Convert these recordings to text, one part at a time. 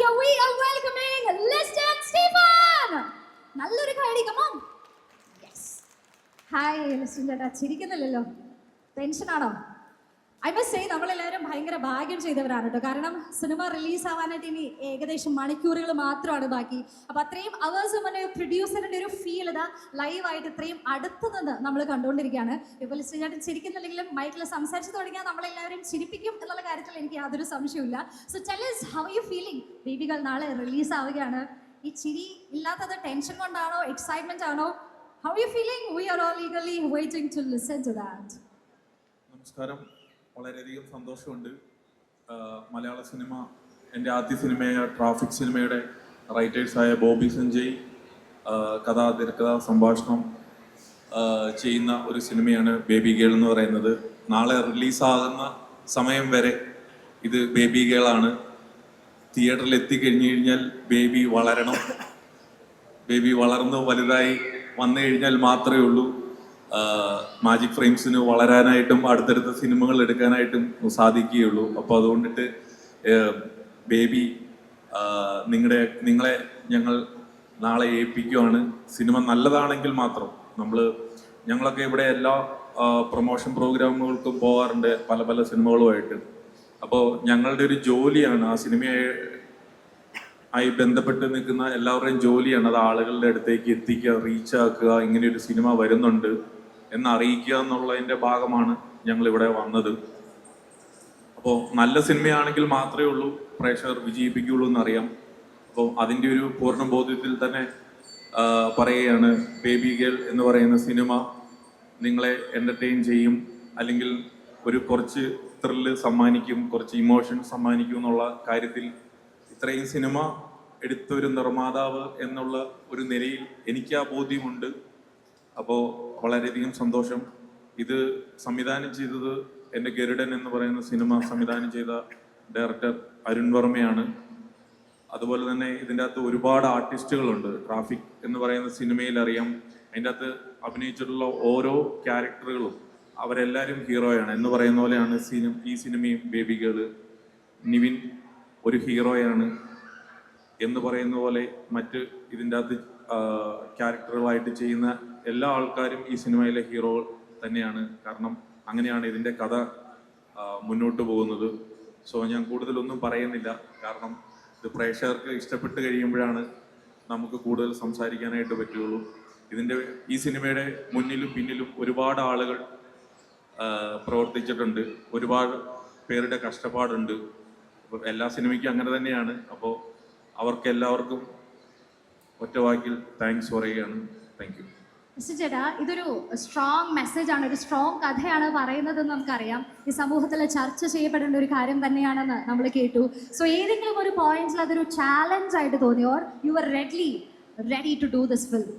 here we are welcoming Liston Stephen. നല്ലൊരു കൈഡി, come on. Yes. Hi Liston ചേട്ടാ, ചിരിക്കുന്നില്ലല്ലോ, ടെൻഷനാണോ? I must say നമ്മളെല്ലാവരും ഭയങ്കര ഭാഗ്യം ചെയ്തവരാണ് കേട്ടോ. കാരണം സിനിമ റിലീസ് ആവാനായിട്ട് ഇനി ഏകദേശം മണിക്കൂറുകൾ മാത്രമാണ് ബാക്കി. അപ്പോൾ അത്രയും അവേഴ്സ് മുന്നേ പ്രൊഡ്യൂസറിൻ്റെ ഒരു ഫീൽ ഇതാ ലൈവായിട്ട് ഇത്രയും അടുത്ത് നിന്ന് നമ്മൾ കണ്ടുകൊണ്ടിരിക്കുകയാണ്. ഇപ്പോൾ ലിസ്റ്റൻ ചേട്ടൻ ചിരിക്കുന്നില്ലെങ്കിലും മൈക്കിൽ സംസാരിച്ച് തുടങ്ങിയാൽ നമ്മളെല്ലാവരും ചിരിപ്പിക്കും എന്നുള്ള കാര്യത്തിൽ എനിക്ക് യാതൊരു സംശയമില്ല. So tell us how are you feeling? Baby girl നാളെ റിലീസ് ആവുകയാണ്. ഈ ചിരി ഇല്ലാത്തത് ടെൻഷൻ കൊണ്ടാണോ, എക്സൈറ്റ്മെന്റ് ആണോ? How are you feeling? We are all eagerly waiting to listen to that. നമസ്കാരം. വളരെയധികം സന്തോഷമുണ്ട്. മലയാള സിനിമ, എൻ്റെ ആദ്യ സിനിമയായ ട്രാഫിക് സിനിമയുടെ റൈറ്റേഴ്സായ ബോബി സഞ്ജയ് കഥാ, തിരക്കഥ, സംഭാഷണം ചെയ്യുന്ന ഒരു സിനിമയാണ് ബേബി ഗേൾ എന്ന് പറയുന്നത്. നാളെ റിലീസാകുന്ന സമയം വരെ ഇത് ബേബി ഗേളാണ്. തിയേറ്ററിൽ എത്തിക്കഴിഞ്ഞു കഴിഞ്ഞാൽ ബേബി വളരണം. ബേബി വളർന്ന് വലുതായി വന്നു കഴിഞ്ഞാൽ മാത്രമേ ഉള്ളൂ മാജിക് ഫ്രെയിംസിന് വളരാനായിട്ടും അടുത്തടുത്ത സിനിമകൾ എടുക്കാനായിട്ടും സാധിക്കുകയുള്ളൂ. അപ്പോൾ അതുകൊണ്ടിട്ട് ബേബി നിങ്ങളെ ഞങ്ങൾ നാളെ ഏൽപ്പിക്കുകയാണ്. സിനിമ നല്ലതാണെങ്കിൽ മാത്രം. ഞങ്ങളൊക്കെ ഇവിടെ എല്ലാ പ്രൊമോഷൻ പ്രോഗ്രാമുകൾക്കും പോകാറുണ്ട്, പല പല സിനിമകളുമായിട്ട്. അപ്പോൾ ഞങ്ങളുടെ ഒരു ജോലിയാണ് ആ സിനിമയായി ബന്ധപ്പെട്ട് നിൽക്കുന്ന എല്ലാവരുടെയും ജോലിയാണ് അത് ആളുകളുടെ അടുത്തേക്ക് എത്തിക്കുക, റീച്ച് ആക്കുക, ഇങ്ങനെയൊരു സിനിമ വരുന്നുണ്ട് എന്ന് അറിയിക്കുക എന്നുള്ളതിൻ്റെ ഭാഗമാണ് ഞങ്ങളിവിടെ വന്നത്. അപ്പോൾ നല്ല സിനിമയാണെങ്കിൽ മാത്രമേ ഉള്ളൂ പ്രേക്ഷകർ വിജയിപ്പിക്കുകയുള്ളൂ എന്നറിയാം. അപ്പോൾ അതിൻ്റെ ഒരു പൂർണ്ണ ബോധ്യത്തിൽ തന്നെ പറയുകയാണ്, ബേബി ഗേൾ എന്ന് പറയുന്ന സിനിമ നിങ്ങളെ എൻ്റർടൈൻ ചെയ്യും, അല്ലെങ്കിൽ കുറച്ച് ത്രില്ല് സമ്മാനിക്കും, കുറച്ച് ഇമോഷൻ സമ്മാനിക്കും എന്നുള്ള കാര്യത്തിൽ ഇത്രയും സിനിമ എടുത്തൊരു നിർമ്മാതാവ് എന്നുള്ള ഒരു നിലയിൽ എനിക്ക് ആ ബോധ്യമുണ്ട്. അപ്പോൾ വളരെയധികം സന്തോഷം. ഇത് സംവിധാനം ചെയ്തത് എൻ്റെ ഗരുഡൻ എന്ന് പറയുന്ന സിനിമ സംവിധാനം ചെയ്ത ഡയറക്ടർ അരുൺ വർമ്മയാണ്. അതുപോലെ തന്നെ ഇതിൻ്റെ അകത്ത് ഒരുപാട് ആർട്ടിസ്റ്റുകളുണ്ട്. ട്രാഫിക് എന്ന് പറയുന്ന സിനിമയിൽ അറിയാം, അതിൻ്റെ അകത്ത് അഭിനയിച്ചിട്ടുള്ള ഓരോ ക്യാരക്ടറുകളും അവരെല്ലാവരും ഹീറോയാണ് എന്ന് പറയുന്ന പോലെയാണ് ഈ സിനിമയും ബേബി ഗേൾ. നിവിൻ ഒരു ഹീറോയാണ് എന്ന് പറയുന്ന പോലെ മറ്റ് ഇതിൻ്റെ അകത്ത് ക്യാരക്ടറുകളായിട്ട് ചെയ്യുന്ന എല്ലാ ആൾക്കാരും ഈ സിനിമയിലെ ഹീറോ തന്നെയാണ്. കാരണം അങ്ങനെയാണ് ഇതിൻ്റെ കഥ മുന്നോട്ട് പോകുന്നത്. സോ ഞാൻ കൂടുതലൊന്നും പറയുന്നില്ല, കാരണം ഇത് പ്രേക്ഷകർക്ക് ഇഷ്ടപ്പെട്ട് കഴിയുമ്പോഴാണ് നമുക്ക് കൂടുതൽ സംസാരിക്കാനായിട്ട് പറ്റുള്ളൂ. ഈ സിനിമയുടെ മുന്നിലും പിന്നിലും ഒരുപാട് ആളുകൾ പ്രവർത്തിച്ചിട്ടുണ്ട്, ഒരുപാട് പേരുടെ കഷ്ടപ്പാടുണ്ട്. അപ്പോൾ എല്ലാ സിനിമയ്ക്കും അങ്ങനെ തന്നെയാണ്. അപ്പോൾ അവർക്കെല്ലാവർക്കും ഒറ്റവാക്കിൽ താങ്ക്സ് പറയുകയാണ്. Thank you. മിസ്റ്റർ ചേട്ടാ, ഇതൊരു സ്ട്രോങ് മെസ്സേജ് ആണ്, ഒരു സ്ട്രോങ് കഥയാണ് പറയുന്നതെന്ന് നമുക്കറിയാം. ഈ സമൂഹത്തിൽ ചർച്ച ചെയ്യപ്പെടേണ്ട ഒരു കാര്യം തന്നെയാണെന്ന് നമ്മൾ കേട്ടു. സോ ഏതെങ്കിലും ഒരു പോയിന്റിൽ അതൊരു ചാലഞ്ച് ആയിട്ട് തോന്നി, or you are ready to do this film?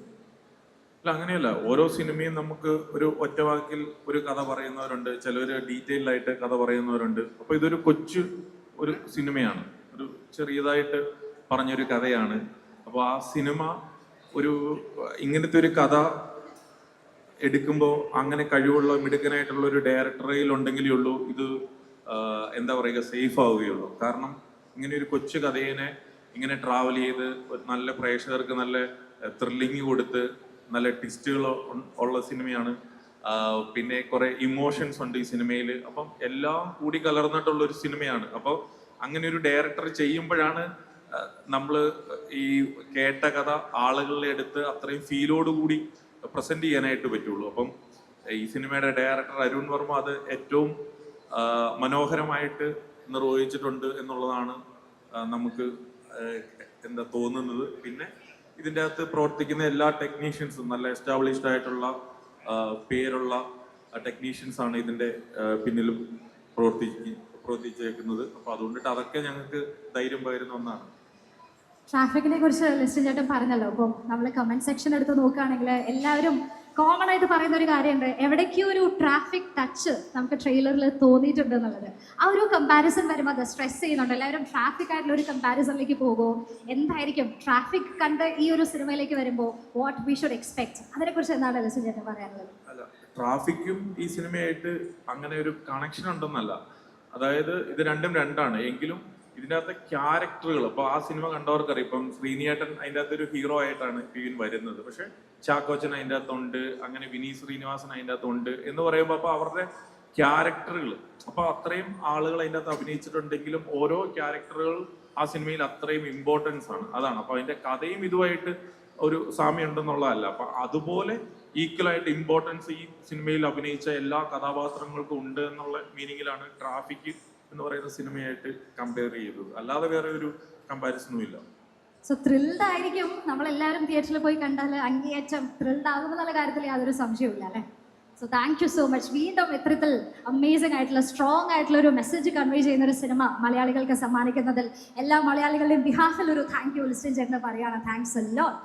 അല്ല, അങ്ങനെയല്ല. ഓരോ സിനിമയും നമുക്ക് ഒരു ഒറ്റവാക്കിൽ ഒരു കഥ പറയുന്നവരുണ്ട്, ചിലർ ഡീറ്റെയിൽഡ് ആയിട്ട് കഥ പറയുന്നവരുണ്ട്. അപ്പോൾ ഇതൊരു ഒരു സിനിമയാണ്, ഒരു ചെറിയതായിട്ട് പറഞ്ഞൊരു കഥയാണ്. അപ്പോൾ ആ സിനിമ ഇങ്ങനത്തെ ഒരു കഥ എടുക്കുമ്പോൾ അങ്ങനെ കഴിവുള്ള മിടുക്കനായിട്ടുള്ള ഒരു ഡയറക്ടറിൽ ഉണ്ടെങ്കിലേ ഉള്ളൂ ഇത് എന്താ പറയുക, സേഫ് ആവുകയുള്ളൂ. കാരണം ഇങ്ങനെ ഒരു കൊച്ചു കഥയെ ഇങ്ങനെ ട്രാവൽ ചെയ്ത് നല്ല പ്രേക്ഷകർക്ക് നല്ല ത്രില്ലിങ് കൊടുത്ത് നല്ല ട്വിസ്റ്റുകൾ ഉള്ള സിനിമയാണ്. പിന്നെ കുറെ ഇമോഷൻസ് ഉണ്ട് ഈ സിനിമയിൽ. അപ്പം എല്ലാം കൂടി കലർന്നിട്ടുള്ള ഒരു സിനിമയാണ്. അപ്പോൾ അങ്ങനെ ഒരു ഡയറക്ടർ ചെയ്യുമ്പോഴാണ് നമ്മൾ ഈ കേട്ട കഥ ആളുകളുടെ അടുത്ത് അത്രയും ഫീലോടുകൂടി പ്രസന്റ് ചെയ്യാനായിട്ട് പറ്റുള്ളൂ. അപ്പം ഈ സിനിമയുടെ ഡയറക്ടർ അരുൺ വർമ്മ അത് ഏറ്റവും മനോഹരമായിട്ട് നിർവഹിച്ചിട്ടുണ്ട് എന്നുള്ളതാണ് നമുക്ക് തോന്നുന്നത്. പിന്നെ ഇതിൻ്റെ അകത്ത് പ്രവർത്തിക്കുന്ന എല്ലാ ടെക്നീഷ്യൻസും നല്ല എസ്റ്റാബ്ലിഷ്ഡ് ആയിട്ടുള്ള പേരുള്ള ടെക്നീഷ്യൻസ് ആണ് ഇതിൻ്റെ പിന്നിലും പ്രവർത്തിച്ചേക്കുന്നത്. അപ്പോൾ അതുകൊണ്ടിട്ട് അതൊക്കെ ഞങ്ങൾക്ക് ധൈര്യം പകരുന്ന ഒന്നാണ്. ട്രാഫിക്കിനെ കുറിച്ച് ലിസ്റ്റൻ ചേട്ടൻ പറഞ്ഞല്ലോ. അപ്പോൾ നമ്മൾ കമന്റ് സെക്ഷൻ എടുത്ത് നോക്കുകയാണെങ്കിൽ എല്ലാവരും കോമൺ ആയിട്ട് പറയുന്ന ഒരു കാര്യമുണ്ട്, എവിടേക്കും ഒരു ട്രാഫിക് ടച്ച് നമുക്ക് ട്രെയിലറിൽ തോന്നിയിട്ടുണ്ട് എന്നുള്ളത്. ആ ഒരു കമ്പാരിസൺ വരുമ്പോൾ അത് സ്ട്രെസ് ചെയ്യുന്നുണ്ട്. എല്ലാവരും ട്രാഫിക് ആയിട്ടുള്ള ഒരു കമ്പാരിസണിലേക്ക് പോകുമോ, എന്തായിരിക്കും ട്രാഫിക് കണ്ട് ഈ ഒരു സിനിമയിലേക്ക് വരുമ്പോൾ വാട്ട് വി ഷുഡ് എക്സ്പെക്ട്, അതിനെക്കുറിച്ച് എന്താണ് ലിസ്റ്റൻ ചേട്ടൻ പറയാനുള്ളത്? അല്ല, ട്രാഫിക്കും ഈ സിനിമയായിട്ട് അങ്ങനെ ഒരു കണക്ഷൻ ഉണ്ടെന്നല്ല. അതായത് ഇത് രണ്ടും രണ്ടാണ്. എങ്കിലും ഇതിനകത്തെ ക്യാരക്ടറുകൾ, അപ്പൊ ആ സിനിമ കണ്ടവർക്കറിയാം. ഇപ്പം ശ്രീനിയേട്ടൻ അതിൻ്റെ അകത്തൊരു ഹീറോ ആയിട്ടാണ് പിവിൻ വരുന്നത്, പക്ഷെ ചാക്കോച്ചൻ അതിൻ്റെ അകത്തുണ്ട്, അങ്ങനെ വിനീത് ശ്രീനിവാസൻ അതിൻ്റെ അകത്തുണ്ട് എന്ന് പറയുമ്പോൾ അപ്പൊ അവരുടെ ക്യാരക്ടറുകൾ, അപ്പൊ അത്രയും ആളുകൾ അതിൻ്റെ അകത്ത് അഭിനയിച്ചിട്ടുണ്ടെങ്കിലും ഓരോ ക്യാരക്ടറുകൾ ആ സിനിമയിൽ അത്രയും ഇമ്പോർട്ടൻസ് ആണ്. അതാണ് അപ്പൊ അതിന്റെ കഥയും ഇതുമായിട്ട് ഒരു സാമ്യം ഉണ്ടെന്നുള്ളതല്ല, അപ്പൊ അതുപോലെ ഈക്വലായിട്ട് ഇമ്പോർട്ടൻസ് ഈ സിനിമയിൽ അഭിനയിച്ച എല്ലാ കഥാപാത്രങ്ങൾക്കും ഉണ്ട് എന്നുള്ള മീനിങ്ങിലാണ് ട്രാഫിക് എന്ന് പറയുന്ന സിനിമയായിട്ട് കമ്പയർ ചെയ്തത്. അല്ലാതെ വേറെ ഒരു കമ്പാരിസണും ഇല്ല. സോ ത്രിൽഡ് ആയിരിക്കും നമ്മളെല്ലാവരും തിയേറ്ററിൽ പോയി കണ്ടാൽ അങ്ങേയറ്റം ത്രിൽഡ് ആകുമെന്നുള്ള കാര്യത്തിൽ യാതൊരു സംശയവുമില്ല അല്ലേ? So thank you so much. വീണ്ടും ഇത്തരത്തിൽ അമേസിംഗ് ആയിട്ടുള്ള സ്ട്രോങ് ആയിട്ടുള്ള ഒരു മെസ്സേജ് കൺവേ ചെയ്യുന്ന ഒരു സിനിമ മലയാളികൾക്ക് സമ്മാനിക്കുന്നതിൽ എല്ലാ മലയാളികളുടെയും ബിഹാഫിൽ ഒരു താങ്ക് യു ലിസ്റ്റൻ ചേട്ടന് പറയുകയാണ്. Thanks a lot.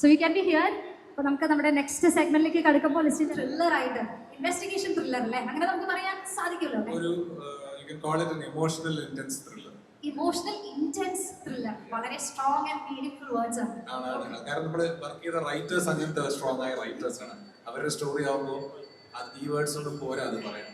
So you can be here. അപ്പോൾ നമുക്ക് നമ്മുടെ നെക്സ്റ്റ് സെഗ്മെന്റിലേക്ക് കടക്കുമ്പോൾ ലിസ്റ്റൻ ത്രില്ലറായിട്ട് ഇൻവെസ്റ്റിഗേഷൻ ത്രില്ലർ അല്ലേ, അങ്ങനെ നമുക്ക് പറയാൻ സാധിക്കുമല്ലോ അല്ലേ? Emotional intense thriller. Emotional intense thriller, വളരെ സ്ട്രോങ് ആൻഡ് മീനിങ്ഫുൾ വേർഡ്സ് ആണ്. കാരണം നമ്മൾ വർക്ക് ചെയ്ത റൈറ്റേഴ്സ് അങ്ങനത്തെ സ്ട്രോങ് ആയ റൈറ്റേഴ്സ് ആണ്. അവരുടെ സ്റ്റോറി ആവുമ്പോൾ ഈ വേർഡ്സ് ഒന്നും പോരാ അത് പറയാം.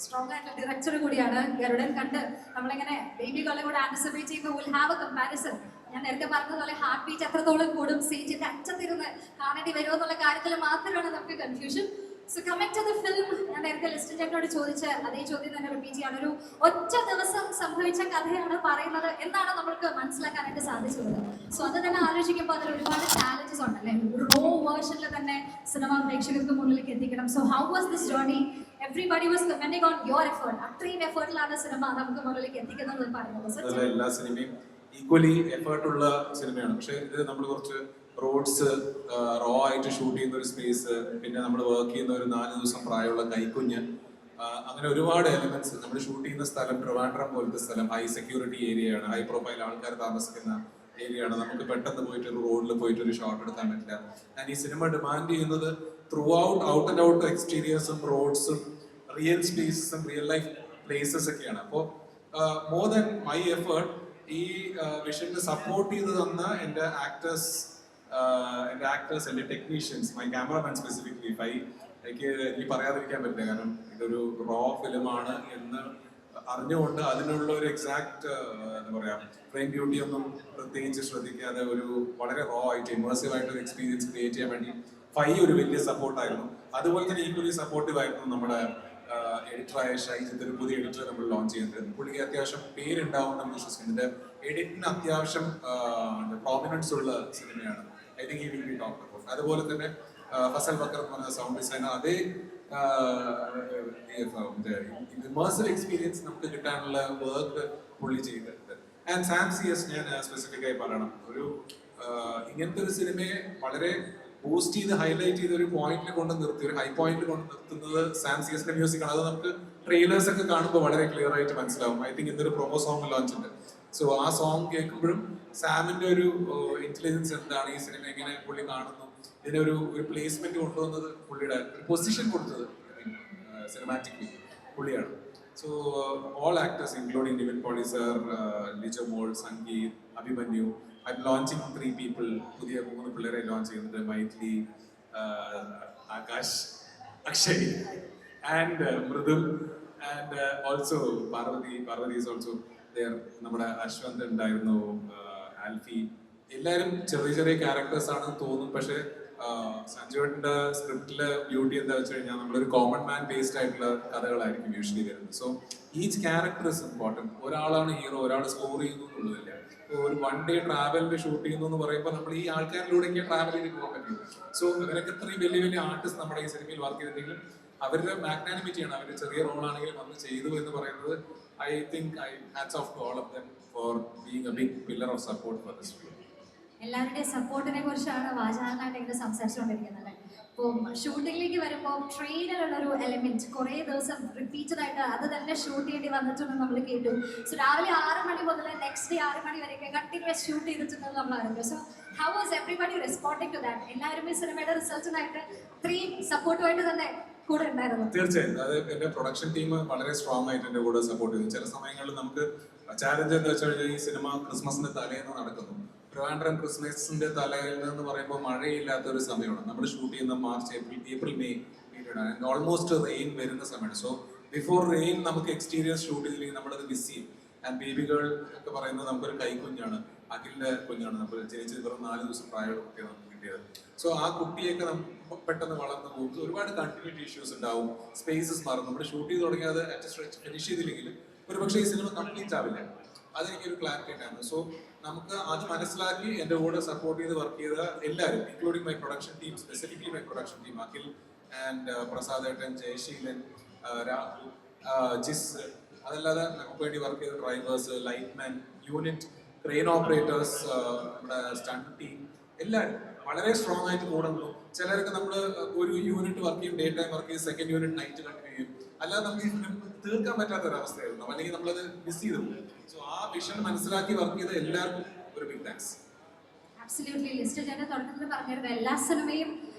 സ്ട്രോങ് ആയിട്ടുള്ള ഡയറക്ടർ കൂടിയാണ്. ഗരുഡൻ കണ്ട് നമ്മളിങ്ങനെ ബേബി ഗേളെ കൂടെ ആന്റിസിപ്പേറ്റ് ചെയ്യുമ്പോൾ വിൽ ഹാവ് എ കമ്പാരിസൺ. ഞാൻ നേരത്തെ പറഞ്ഞതുപോലെ ഹാർട്ട് ബീറ്റ് എത്രത്തോളം കൂടും, സ്റ്റേജിന്റെ അറ്റത്തിരുന്ന് കാണേണ്ടി വരുമോ എന്നുള്ള കാര്യത്തിൽ മാത്രമാണ് നമുക്ക് confusion. So coming to the film, ഞാൻ നേരത്തെ ലിസ്റ്റൻ ചേട്ടനോട് ചോദിച്ച അതേ ചോദ്യം തന്നെ റിപ്പീറ്റ് ചെയ്യാണ്. ഒരു ഒറ്റ ദിവസം സംഭവിച്ച കഥയാണ് പറയുന്നത് എന്നാണ് നമ്മൾക്ക് മനസ്സിലാക്കാനായിട്ട് സാധിച്ചത്. സോ അത് തന്നെ ആലോചിക്കുമ്പോൾ അതിൽ ഒരുപാട് ചാലഞ്ചസ് ഉണ്ടല്ലേ. റോ വേർഷനിൽ തന്നെ സിനിമ പ്രേക്ഷകർക്ക് മുന്നിലേക്ക് എത്തിക്കണം. So how was this journey? Everybody was commenting on your effort. അത്രയും എഫേർട്ടിലാണ് സിനിമ നമുക്ക് മുന്നിലേക്ക് എത്തിക്കുന്നത് പറയുന്നത്. എല്ലാ സിനിമയും ഈക്വലി എഫേർട്ടുള്ള സിനിമയാണ്. പക്ഷെ ഇത് നമ്മൾ കുറച്ച് റോഡ്സ് റോ ആയിട്ട് ഷൂട്ട് ചെയ്യുന്ന ഒരു സ്പേസ്, പിന്നെ നമ്മൾ വർക്ക് ചെയ്യുന്ന ഒരു 4 ദിവസം പ്രായമുള്ള കൈക്കുഞ്ഞ്, അങ്ങനെ ഒരുപാട് എലിമെന്റ്സ്. നമ്മൾ ഷൂട്ട് ചെയ്യുന്ന സ്ഥലം ട്രിവാൻഡ്രം പോലത്തെ സ്ഥലം, ഹൈ സെക്യൂരിറ്റി ഏരിയയാണ്, ഹൈ പ്രൊഫൈൽ ആൾക്കാർ താമസിക്കുന്ന ഏരിയയാണ്. നമുക്ക് പെട്ടെന്ന് പോയിട്ട് ഒരു റോഡിൽ പോയിട്ട് ഒരു ഷോട്ട് എടുക്കാൻ പറ്റില്ല. ഞാൻ ഈ സിനിമ ഡിമാൻഡ് ചെയ്യുന്നത് ത്രൂ ഔട്ട് ആൻഡ് ഔട്ട് എക്സ്റ്റീരിയേഴ്സും റോഡ്സും റിയൽ സ്പേസസും റിയൽ ലൈഫ് പ്ലേസസ് ഒക്കെയാണ്. അപ്പോൾ മോർ ദാൻ മൈ എഫേർട്ട് ഈ വിഷനിൽ സപ്പോർട്ട് ചെയ്ത് തന്ന എൻ്റെ ആക്ടേഴ്സ്, എൻ്റെ ടെക്നീഷ്യൻസ്, മൈ ക്യാമറമാൻ സ്പെസിഫിക്കലി. എനിക്ക് ഈ പറയാതിരിക്കാൻ പറ്റില്ല, കാരണം ഇതൊരു റോ ഫിലിമാണ് എന്ന് അറിഞ്ഞുകൊണ്ട് അതിനുള്ള ഒരു എക്സാക്ട് എന്താ പറയാ ഫ്രെയിം ബ്യൂട്ടി ഒന്നും പ്രത്യേകിച്ച് ശ്രദ്ധിക്കാതെ ഒരു വളരെ റോ ആയിട്ട് ഇമേഴ്സീവ് ആയിട്ട് ഒരു എക്സ്പീരിയൻസ് ക്രിയേറ്റ് ചെയ്യാൻ വേണ്ടി ഒരു വലിയ സപ്പോർട്ടായിരുന്നു. അതുപോലെ തന്നെ ഈക്വലി സപ്പോർട്ടീവ് ആയിരുന്നു നമ്മുടെ എഡിറ്ററായ ഷൈജിത്ത്, ഒരു പുതിയ എഡിറ്റർ നമ്മൾ ലോഞ്ച് ചെയ്യുന്നത്. പുള്ളിക്ക് അത്യാവശ്യം പേരുണ്ടാവും എന്ന് വിശ്വസിക്കുന്നുണ്ട്. എഡിറ്റിന് അത്യാവശ്യം പ്രോമിനൻസ് ഉള്ള സിനിമയാണ്. ഐ തിങ്ക് ഈ വിൽ ബി ടോക്ക്ഡ് അബൌട്ട്. അതുപോലെ തന്നെ ഫസൽ ബക്കർ എന്ന് പറഞ്ഞ സൗണ്ട് ഡിസൈനർ, അതേ ഇമേഴ്സീവ് എക്സ്പീരിയൻസ് നമുക്ക് കിട്ടാനുള്ള വർക്ക് പുള്ളി ചെയ്തിട്ടുണ്ട്. ആൻഡ് സാം CS ഞാൻ സ്പെസിഫിക് ആയി പറയണം, ഒരു ഇങ്ങനത്തെ ഒരു സിനിമയെ വളരെ ബൂസ്റ്റ് ചെയ്ത് ഹൈലൈറ്റ് ചെയ്ത് ഒരു പോയിന്റിൽ കൊണ്ട് നിർത്തി, ഒരു ഹൈ പോയിന്റിൽ കൊണ്ട് നിർത്തുന്നത് സാം CS മ്യൂസിക് ആണ്. അത് നമുക്ക് ട്രെയിലേഴ്സ് ഒക്കെ കാണുമ്പോൾ വളരെ ക്ലിയർ ആയിട്ട് മനസ്സിലാവും. ഐ തിങ്ക് ഇന്നൊരു പ്രൊമോ സോങ് ലോഞ്ച് ഉണ്ട്. സോ ആ സോങ് കേൾക്കുമ്പോഴും സാമിന്റെ ഒരു ഇന്റലിജൻസ് എന്താണ്, ഈ സിനിമ എങ്ങനെ പുള്ളി കാണുന്നു, ഇതിനൊരു പ്ലേസ്മെന്റ് കൊണ്ടുവന്നത്, പുള്ളിയുടെ ഒരു പൊസിഷൻ കൊടുത്തത് സിനിമാറ്റിക്കലി പുള്ളിയാണ്. So all actors including Nivin Pauly sir, Lijomol, Sangeeth, Abhimanyu. I'm launching 3 people. പുതിയ 3 പിള്ളേരെ ലോഞ്ച് ചെയ്യുന്നുണ്ട്. Mythili, Akash, Akshay and Mridul and also Parvathy is also there. നമ്മുടെ അശ്വന്ത് ഉണ്ടായിരുന്നു, ആൽഫി. എല്ലാവരും ചെറിയ ചെറിയ ക്യാരക്ടേഴ്സ് ആണെന്ന് തോന്നും, പക്ഷെ സഞ്ജുവേട്ടന്റെ സ്ക്രിപ്റ്റിലെ ബ്യൂട്ടി എന്താ വെച്ച് കഴിഞ്ഞാൽ നമ്മളൊരു കോമൺ മാൻ ബേസ്ഡ് ആയിട്ടുള്ള കഥകളായിരിക്കും യൂഷ്വലി വരുന്നത്. So each character is important. ഒരാളാണ് ഹീറോ, ഒരാൾ സ്കോർ ചെയ്യുന്നു എന്നുള്ളതില്ല. ഒരു 1 day ട്രാവലിൽ ഷൂട്ട് ചെയ്യുന്നു എന്ന് പറയുമ്പോൾ നമ്മൾ ഈ ആൾക്കാരിലൂടെയൊക്കെ ട്രാവൽ ചെയ്ത് പോകാൻ പറ്റും. സോ ഇവരൊക്കെ ഇത്രയും വലിയ വലിയ ആർട്ടിസ്റ്റ് നമ്മുടെ ഈ സിനിമയിൽ വർക്ക് ചെയ്തിട്ടുണ്ടെങ്കിലും അവരുടെ മാഗ്നാനിമിറ്റിയാണ്, അവർ ചെറിയ റോളാണെങ്കിലും വന്ന് ചെയ്തു എന്ന് പറയുന്നത്. I think I hats off to all of them for being a big pillar of support for this film. എല്ലാവരുടെയും സപ്പോർട്ടിനെ കുറിച്ചാണ് വാചാലനായിട്ട് ഇങ്ങനെ സംസാരിച്ചുകൊണ്ടിരിക്കുന്നത് അല്ലേ. ഇപ്പോൾ ഷൂട്ടിങ്ങിലേക്ക് വരുമ്പോൾ ട്രെയിനിലുള്ളൊരു എലമെന്റ് കുറേ ദിവസം റിപ്പീറ്റഡ് ആയിട്ട് അത് തന്നെ ഷൂട്ട് ചെയ്യേണ്ടി വന്നിട്ടുണ്ടെന്ന് നമ്മൾ കേട്ടു. സോ രാവിലെ 6 മണി മുതൽ നെക്സ്റ്റ് ഡേ 6 മണി വരെയൊക്കെ കണ്ടിന്യൂസ് ഷൂട്ട് ചെയ്തിട്ടുണ്ടെന്ന് നമ്മൾ അറിഞ്ഞു. So how was everybody responding to that? എല്ലാവരും ഈ സിനിമയുടെ റിസൾട്ടിനായിട്ട് ഇത്രയും സപ്പോർട്ടുമായിട്ട് തന്നെ കൂടെ ഉണ്ടായിരുന്നു? തീർച്ചയായും. അത് എന്റെ പ്രൊഡക്ഷൻ ടീം വളരെ സ്ട്രോങ് ആയിട്ട് എന്റെ കൂടെ സപ്പോർട്ട് ചെയ്തു. ചില സമയങ്ങളിൽ നമുക്ക് ചാലഞ്ച് എന്താ വെച്ച് കഴിഞ്ഞാൽ ഈ സിനിമ ക്രിസ്മസിന്റെ തലേന്ന് നടക്കുന്നു. ട്രിവാൻഡ്രം ക്രിസ്മസിന്റെ തലേന്ന് എന്ന് പറയുമ്പോൾ മഴയില്ലാത്ത ഒരു സമയമാണ്. നമ്മൾ ഷൂട്ട് ചെയ്യുന്ന മാർച്ച്, ഏപ്രിൽ, മെയ് പീരീഡ് ആണ്. ഓൾമോസ്റ്റ് റെയിൻ വരുന്ന സമയമാണ്. സോ ബിഫോർ റെയിൻ നമുക്ക് എക്സ്റ്റീരിയർ ഷൂട്ട് ചെയ്തില്ലെങ്കിൽ നമ്മളത് മിസ് ചെയ്യും. ആൻഡ് ബേബി ഗേൾ ഒക്കെ പറയുന്നത് നമുക്കൊരു കൈക്കുഞ്ഞാണ്, അഖിലിന്റെ കുഞ്ഞാണ്. നമുക്ക് ജനിച്ചത് വെറും 4 ദിവസം പ്രായമുള്ള കുട്ടിയാണ് നമുക്ക് കിട്ടിയത്. സോ ആ കുട്ടിയൊക്കെ പെട്ടെന്ന് വളർന്നു പോകും. ഒരുപാട് കണ്ടിന്യൂറ്റി ഇഷ്യൂസ് ഉണ്ടാവും, സ്പേസസ് മാറും. നമ്മൾ ഷൂട്ട് ചെയ്ത് തുടങ്ങിയത് അറ്റ് സ്ട്രെച്ച് ഫിനിഷ് ചെയ്തില്ലെങ്കിൽ ഒരുപക്ഷെ ഈ സിനിമ കംപ്ലീറ്റ് ആവില്ല. അതെനിക്കൊരു ക്ലാരിറ്റി ഉണ്ടായിരുന്നു. സോ നമുക്ക് അത് മനസ്സിലാക്കി എൻ്റെ കൂടെ സപ്പോർട്ട് ചെയ്ത് വർക്ക് ചെയ്ത എല്ലാവരും, including my production team, specifically my production team, Akhil and Prasad ഏട്ടൻ, ജയശീലൻ, രാഹുൽ, ജിസ്, അതല്ലാതെ നമുക്ക് വേണ്ടി വർക്ക് ചെയ്ത ഡ്രൈവേഴ്സ്, ലൈറ്റ്മാൻ, യൂണിറ്റ്, ക്രെയിൻ ഓപ്പറേറ്റേഴ്സ്, നമ്മുടെ സ്റ്റണ്ട് ടീം, എല്ലാവരും വളരെ സ്ട്രോങ് ആയിട്ട് കൂടെ നിന്നു. ചിലർക്ക് നമ്മൾ ഒരു യൂണിറ്റ് വർക്ക് ചെയ്യും, ഡേ ടൈം വർക്ക് ചെയ്യും, സെക്കൻഡ് യൂണിറ്റ് നൈറ്റ് കണ്ടിന്യൂ ചെയ്യും. അല്ലാതെ നമുക്ക് തീർക്കാൻ പറ്റാത്ത ഒരു അവസ്ഥയായിരുന്നു, അല്ലെങ്കിൽ നമ്മളത് മിസ് ചെയ്തു. സോ ആ വിഷൻ മനസ്സിലാക്കി വർക്ക് ചെയ്ത എല്ലാവർക്കും ഒരു ബിഗ് താങ്ക്സ്. ആബ്സല്യൂട്ട്ലി. ലിസ്റ്റ് ഞാൻ തുടക്കത്തിൽ പറഞ്ഞിരുന്നു, എല്ലാ സിനിമയും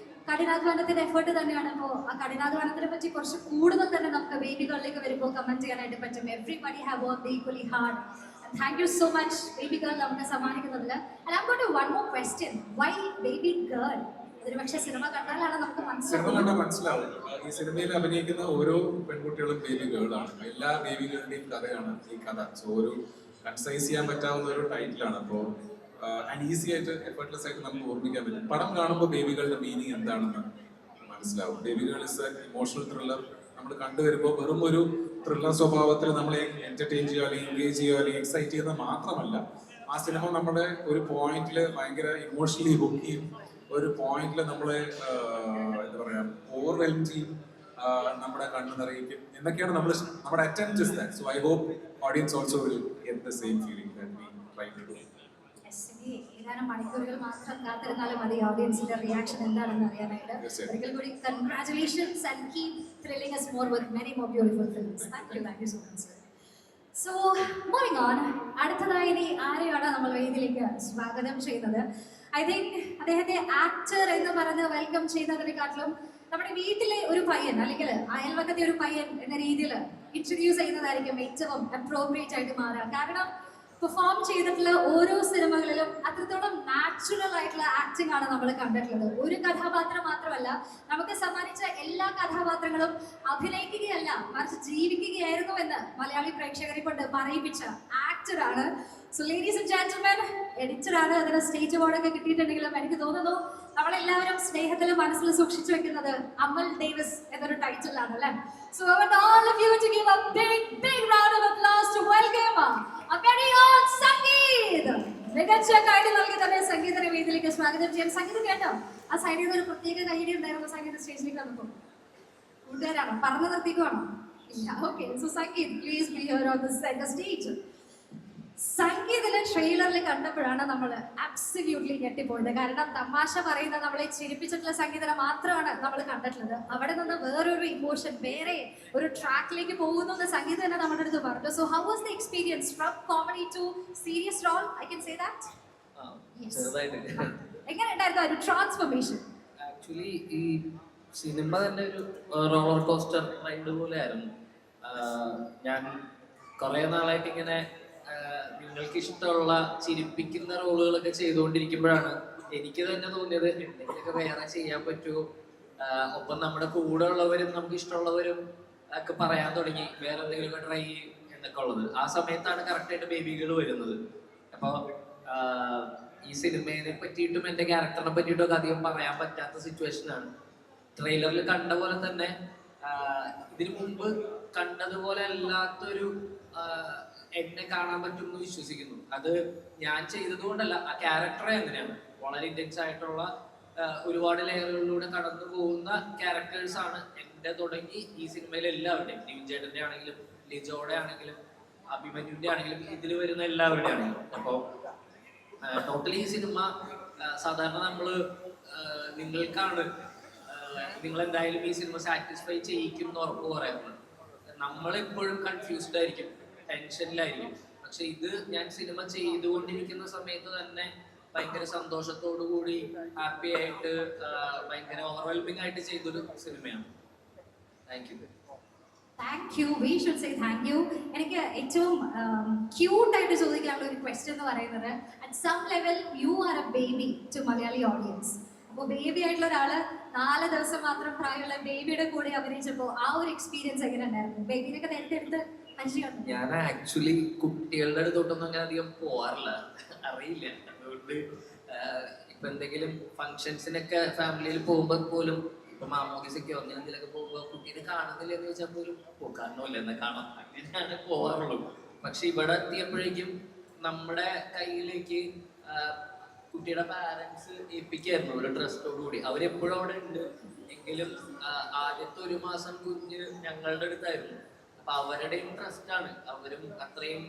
കഠിനാധ്വാനത്തിന്റെ എഫേർട്ട് തന്നെയാണ്. അപ്പോൾ ആ കഠിനാധ്വാനത്തിനെ പറ്റി കുറച്ച് കൂടുതൽ തന്നെ നമുക്ക് ബേബികളിലേക്ക് വരുമ്പോൾ കമന്റ് ചെയ്യാനായിട്ട് പറ്റും. Everybody have worked equally hard. Thank you so much baby girl നമുക്ക് സമ്മാനിക്കുന്നതിൽ. And I got one more question, why baby girl? ഒരു പക്ഷേ സിനിമ കണ്ടാലാണ് നമുക്ക് സിനിമ കണ്ടാൽ മനസ്സിലാവും. ഈ സിനിമയിൽ അഭിനയിക്കുന്ന ഓരോ പെൺകുട്ടികളും ബേബി ഗേളാണ്. എല്ലാ ബേബി ഗേളിന്റെയും കഥയാണ് ഈ കഥ. സോ ഒരു കൺസൈസ് ചെയ്യാൻ പറ്റാവുന്ന ഒരു ടൈറ്റിലാണ്. അപ്പോൾ ഈസി ആയിട്ട് എഫർട്ട്ലെസ് ആയിട്ട് നമുക്ക് ഓർമ്മിക്കാൻ പറ്റും. പടം കാണുമ്പോൾ ബേബികളുടെ മീനിങ് എന്താണെന്ന് മനസ്സിലാവും. Baby girl is A emotional thriller. നമ്മൾ കണ്ടുവരുമ്പോൾ വെറും ഒരു ത്രില്ലർ സ്വഭാവത്തിൽ നമ്മളെ എന്റർടൈൻ ചെയ്യുക, അല്ലെങ്കിൽ എൻഗേജ് ചെയ്യുക, അല്ലെങ്കിൽ എക്സൈറ്റ് ചെയ്യുന്നത് മാത്രമല്ല, ആ സിനിമ നമ്മുടെ ഒരു പോയിന്റിൽ ഭയങ്കര ഇമോഷണലി ഹുക്ക് ചെയ്യും. ഒരു പോയിന്റിൽ നമ്മളെ എന്താ പറയാ ഓവർവെൽം ചെയ്യും, നമ്മുടെ കണ്ണ് നിറയിക്കും എന്നൊക്കെയാണ് നമ്മുടെ attempt is that. So I hope audience also will get the same feeling that we try to do. ഏതാനും മണിക്കൂറുകൾ മാത്രം കാത്തിരുന്നാലും മതി ഓഡിയൻസിന്റെ റിയാക്ഷൻ എന്താണെന്ന് അറിയാനായിട്ട്. ഒരിക്കൽ കൂടി congratulations and keep thrilling us more with many more beautiful films. Thank you so much, sir. So moving on, അടുത്തതായി ഇനി ആരെയാണ് നമ്മൾ വേദിയിലേക്ക് സ്വാഗതം ചെയ്യുന്നത്? ഐ തിങ്ക് അദ്ദേഹത്തെ ആക്ടർ എന്ന് പറഞ്ഞ് വെൽക്കം ചെയ്യുന്നതിനെക്കാട്ടിലും നമ്മുടെ വീട്ടിലെ ഒരു പയ്യൻ അല്ലെങ്കിൽ അയൽവക്കത്തെ ഒരു പയ്യൻ എന്ന രീതിയിൽ ഇൻട്രൊഡ്യൂസ് ചെയ്യുന്നതായിരിക്കും ഏറ്റവും അപ്രോപ്രിയേറ്റ് ആയിട്ട് മാറുക. കാരണം പെർഫോം ചെയ്തിട്ടുള്ള ഓരോ സിനിമകളിലും അത്രത്തോളം നാച്ചുറൽ ആയിട്ടുള്ള ആക്ടിംഗ് ആണ് നമ്മൾ കണ്ടിട്ടുള്ളത്. ഒരു കഥാപാത്രം മാത്രമല്ല, നമുക്ക് സമ്മാനിച്ച എല്ലാ കഥാപാത്രങ്ങളും അഭിനയിക്കുകയല്ല മറിച്ച് ജീവിക്കുകയായിരുന്നു എന്ന് മലയാളി പ്രേക്ഷകരെ കൊണ്ട് പറയിപ്പിച്ച ആക്ടറാണ്. സോ ലേഡീസ് ആൻഡ് ജെന്റിൽമെൻ, എഡിറ്ററാണ്. അതിന് സ്റ്റേജ് അവാർഡൊക്കെ കിട്ടിയിട്ടുണ്ടെങ്കിലും എനിക്ക് തോന്നുന്നു നമ്മളെല്ലാവരും സ്നേഹത്തിൽ മനസ്സിൽ സൂക്ഷിച്ചു വെക്കുന്നത് അമൽ ഡേവിസ് എന്നൊരു ടൈറ്റിലാണ് അല്ലേ? So I want all of you to give a big round of applause to welcome our very own Sangeeth. മികച്ച കൈഡി നൽകി തന്നെ സംഗീതത്തെ വേദിയിലേക്ക് സ്വാഗതം ചെയ്യാൻ. സംഗീതം കേട്ടോ, ആ സൈഡിൽ നിന്ന് ഒരു പ്രത്യേക കൈഡി ഉണ്ടായിരുന്നു സംഗീത സ്റ്റേജിലേക്ക് വന്നപ്പോൾ. കൂട്ടുകാരാണോ? പറഞ്ഞു നിർത്തിക്കുവാണോ? ഇല്ല. Okay. So Sangeeth, please be here on the centre stage. സംഗീതിലെ ട്രെയിലറിൽ കണ്ടപ്പോഴാണ് നമ്മൾ അബ്സല്യൂട്ട്ലി ഞെട്ടിപ്പോയത്. കാരണം തമാശ പറയുന്ന നമ്മളെ ചിരിപ്പിച്ചിട്ടുള്ള സംഗീതം മാത്രമാണ് നമ്മൾ കണ്ടിട്ടുള്ളത്. അവിടെ നിന്ന് വേറൊരു ഇമോഷൻ, വേറെ ഒരു ട്രാക്കിലേക്ക് പോകുന്നു എന്ന് സംഗീതം തന്നെ നമ്മുടെ അടുത്ത് പറഞ്ഞു. So how was the experience from comedy to serious role? I can say that. എങ്ങനെ ഉണ്ടായിരുന്നു ഒരു ട്രാൻസ്ഫോർമേഷൻ? ആക്ച്വലി ഈ സിനിമ തന്നെ ഒരു റോളർ കോസ്റ്റർ റൈഡ് പോലെ ആയിരുന്നു. ഞാൻ കുറെ നാളായിട്ട് ഇങ്ങനെ നിങ്ങൾക്ക് ഇഷ്ടമുള്ള ചിരിപ്പിക്കുന്ന റോളുകളൊക്കെ ചെയ്തുകൊണ്ടിരിക്കുമ്പോഴാണ് എനിക്ക് തന്നെ തോന്നിയത് എന്തെങ്കിലുമൊക്കെ വേറെ ചെയ്യാൻ പറ്റുമോ. ഒപ്പം നമ്മുടെ കൂടെ ഉള്ളവരും നമുക്ക് ഇഷ്ടമുള്ളവരും ഒക്കെ പറയാൻ തുടങ്ങി വേറെ എന്തെങ്കിലുമൊക്കെ ട്രൈ ചെയ്യും എന്നൊക്കെ ഉള്ളത്. ആ സമയത്താണ് കറക്റ്റായിട്ട് ബേബികൾ വരുന്നത്. അപ്പോൾ ഈ സിനിമയെ പറ്റിയിട്ടും എൻ്റെ ക്യാരക്ടറിനെ പറ്റിയിട്ടും ഒക്കെ അധികം പറയാൻ പറ്റാത്ത സിറ്റുവേഷനാണ്. ട്രെയിലറിൽ കണ്ട പോലെ തന്നെ ഇതിനു മുമ്പ് കണ്ടതുപോലെ അല്ലാത്തൊരു എന്നെ കാണാൻ പറ്റുമെന്ന് വിശ്വസിക്കുന്നു. അത് ഞാൻ ചെയ്തത് കൊണ്ടല്ല, ആ ക്യാരക്ടറെ അങ്ങനെയാണ്. വളരെ ഇന്റൻസ് ആയിട്ടുള്ള ഒരുപാട് ലെയറുകളിലൂടെ കടന്നു പോകുന്ന ക്യാരക്ടേഴ്സ് ആണ് എൻ്റെ തുടങ്ങി ഈ സിനിമയിലെ എല്ലാവരുടെയും. നിവിൻ ചേട്ടൻ്റെ ആണെങ്കിലും ലിജോയുടെ ആണെങ്കിലും അഭിമന്യുവിൻ്റെ ആണെങ്കിലും ഇതിൽ വരുന്ന എല്ലാവരുടെ ആണെങ്കിലും. അപ്പോൾ ടോട്ടലി ഈ സിനിമ സാധാരണ നമ്മൾ നിങ്ങൾക്കാണ്, നിങ്ങളെന്തായാലും ഈ സിനിമ സാറ്റിസ്ഫൈ ചെയ്യിക്കും എന്ന് ഉറപ്പ് പറയാറുണ്ട്. നമ്മളെപ്പോഴും കൺഫ്യൂസ്ഡ് ആയിരിക്കും, ടെൻഷനിലായിരിക്കും. പക്ഷെ ഇത് ഞാൻ സിനിമ ചെയ്തുകൊണ്ടിരിക്കുന്ന സമയത്ത് തന്നെ ഭയങ്കര സന്തോഷത്തോടു കൂടി ഹാപ്പി ആയിട്ട് ഭയങ്കര ഓവർവെൽമിംഗ് ആയിട്ട് ചെയ്തൊരു സിനിമയാണ്. Thank you. Thank you. We should say thank you. എനിക്ക് ഏറ്റവും ക്യൂട്ടായിട്ട് ചോദിക്കാനുള്ള ഒരു ക്വസ്റ്റ്യൻ എന്ന് പറയുന്നത്, at some level you are a baby to Malayali audience. അപ്പോൾ ബേബി ആയിട്ടുള്ള ഒരാള് 4 ദിവസം മാത്രം പ്രായമുള്ള ബേബിയുടെ കൂടെ അഭിനയിച്ചപ്പോൾ ആ ഒരു എക്സ്പീരിയൻസ് എങ്ങനെ ഉണ്ടായിരുന്നു? ബേബിനൊക്കെ നേരത്തെ എടുത്ത് പരിചയമുണ്ടോ? ഞാൻ ആക്ച്വലി കുട്ടികളുടെ അടുത്തോട്ടൊന്നും അങ്ങനെ അധികം പോവാറില്ല, അറിയില്ല. അതുകൊണ്ട് ഇപ്പൊ എന്തെങ്കിലും ഫങ്ഷൻസിനൊക്കെ ഫാമിലിയിൽ പോകുമ്പോൾ പോലും ഇപ്പൊ മാമോദിസൊക്കെ അങ്ങനെ എന്തെങ്കിലുമൊക്കെ പോകുമ്പോൾ കുട്ടീനെ കാണുന്നില്ല എന്ന് ചോദിച്ചാൽ പോലും കാണണമില്ല എന്നാ കാണാം, അങ്ങനെയാണ് പോവാറുള്ളൂ. പക്ഷെ ഇവിടെ എത്തിയപ്പോഴേക്കും നമ്മുടെ കയ്യിലേക്ക് കുട്ടിയുടെ പാരന്റ്സ് ഏൽപ്പിക്കായിരുന്നു ഒരു ട്രസ്റ്റോടു കൂടി. അവരെപ്പോഴും അവിടെ ഉണ്ട് എങ്കിലും ആദ്യത്തെ 1 മാസം കുഞ്ഞ് ഞങ്ങളുടെ അടുത്തായിരുന്നു. അപ്പൊ അവരുടെയും ട്രസ്റ്റാണ്. അവരും അത്രയും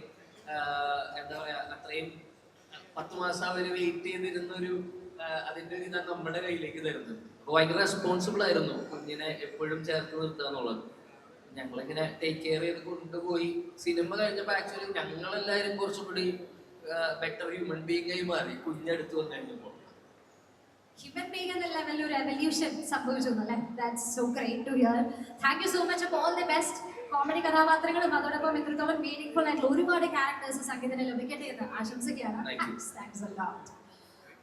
എന്താ പറയാ, അത്രയും 10 മാസം അവര് വെയിറ്റ് ചെയ്തിരുന്ന ഒരു അതിന്റെ ഒരു ഇതാണ് നമ്മുടെ കയ്യിലേക്ക് തരുന്നത്. അപ്പൊ ഭയങ്കര റെസ്പോൺസിബിൾ ആയിരുന്നു കുഞ്ഞിനെ എപ്പോഴും ചേർത്ത് നിർത്തുക എന്നുള്ളത്. ഞങ്ങളിങ്ങനെ ടേക്ക് കെയർ ചെയ്ത് കൊണ്ടുപോയി. സിനിമ കഴിഞ്ഞപ്പോ ആക്ച്വലി ഞങ്ങളെല്ലാവരും കുറച്ചുകൂടി ബെറ്റർ ഹ്യൂമൻ ബീങ് ആയി മാറി കുഞ്ഞെടുത്ത് വന്നു കഴിഞ്ഞപ്പോ. ഹ്യൂമൻ ബീങ് എന്ന ലെവലിൽ ഒരു എവല്യൂഷൻ സംഭവിച്ചു അല്ലേ? That's so great to hear. Thank you so much. അപ്പോൾ ഓൾ ദി ബെസ്റ്റ്. കോമഡി കഥാപാത്രങ്ങളും അതോടൊപ്പം ഇത്രത്തോളം മീനിങ് ആയിട്ടുള്ള ഒരുപാട് ക്യാരക്ടേഴ്സ് സംഗീതത്തിന് ലഭിക്കട്ടെ എന്ന് ആശംസിക്കുകയാണ്. Thanks a lot.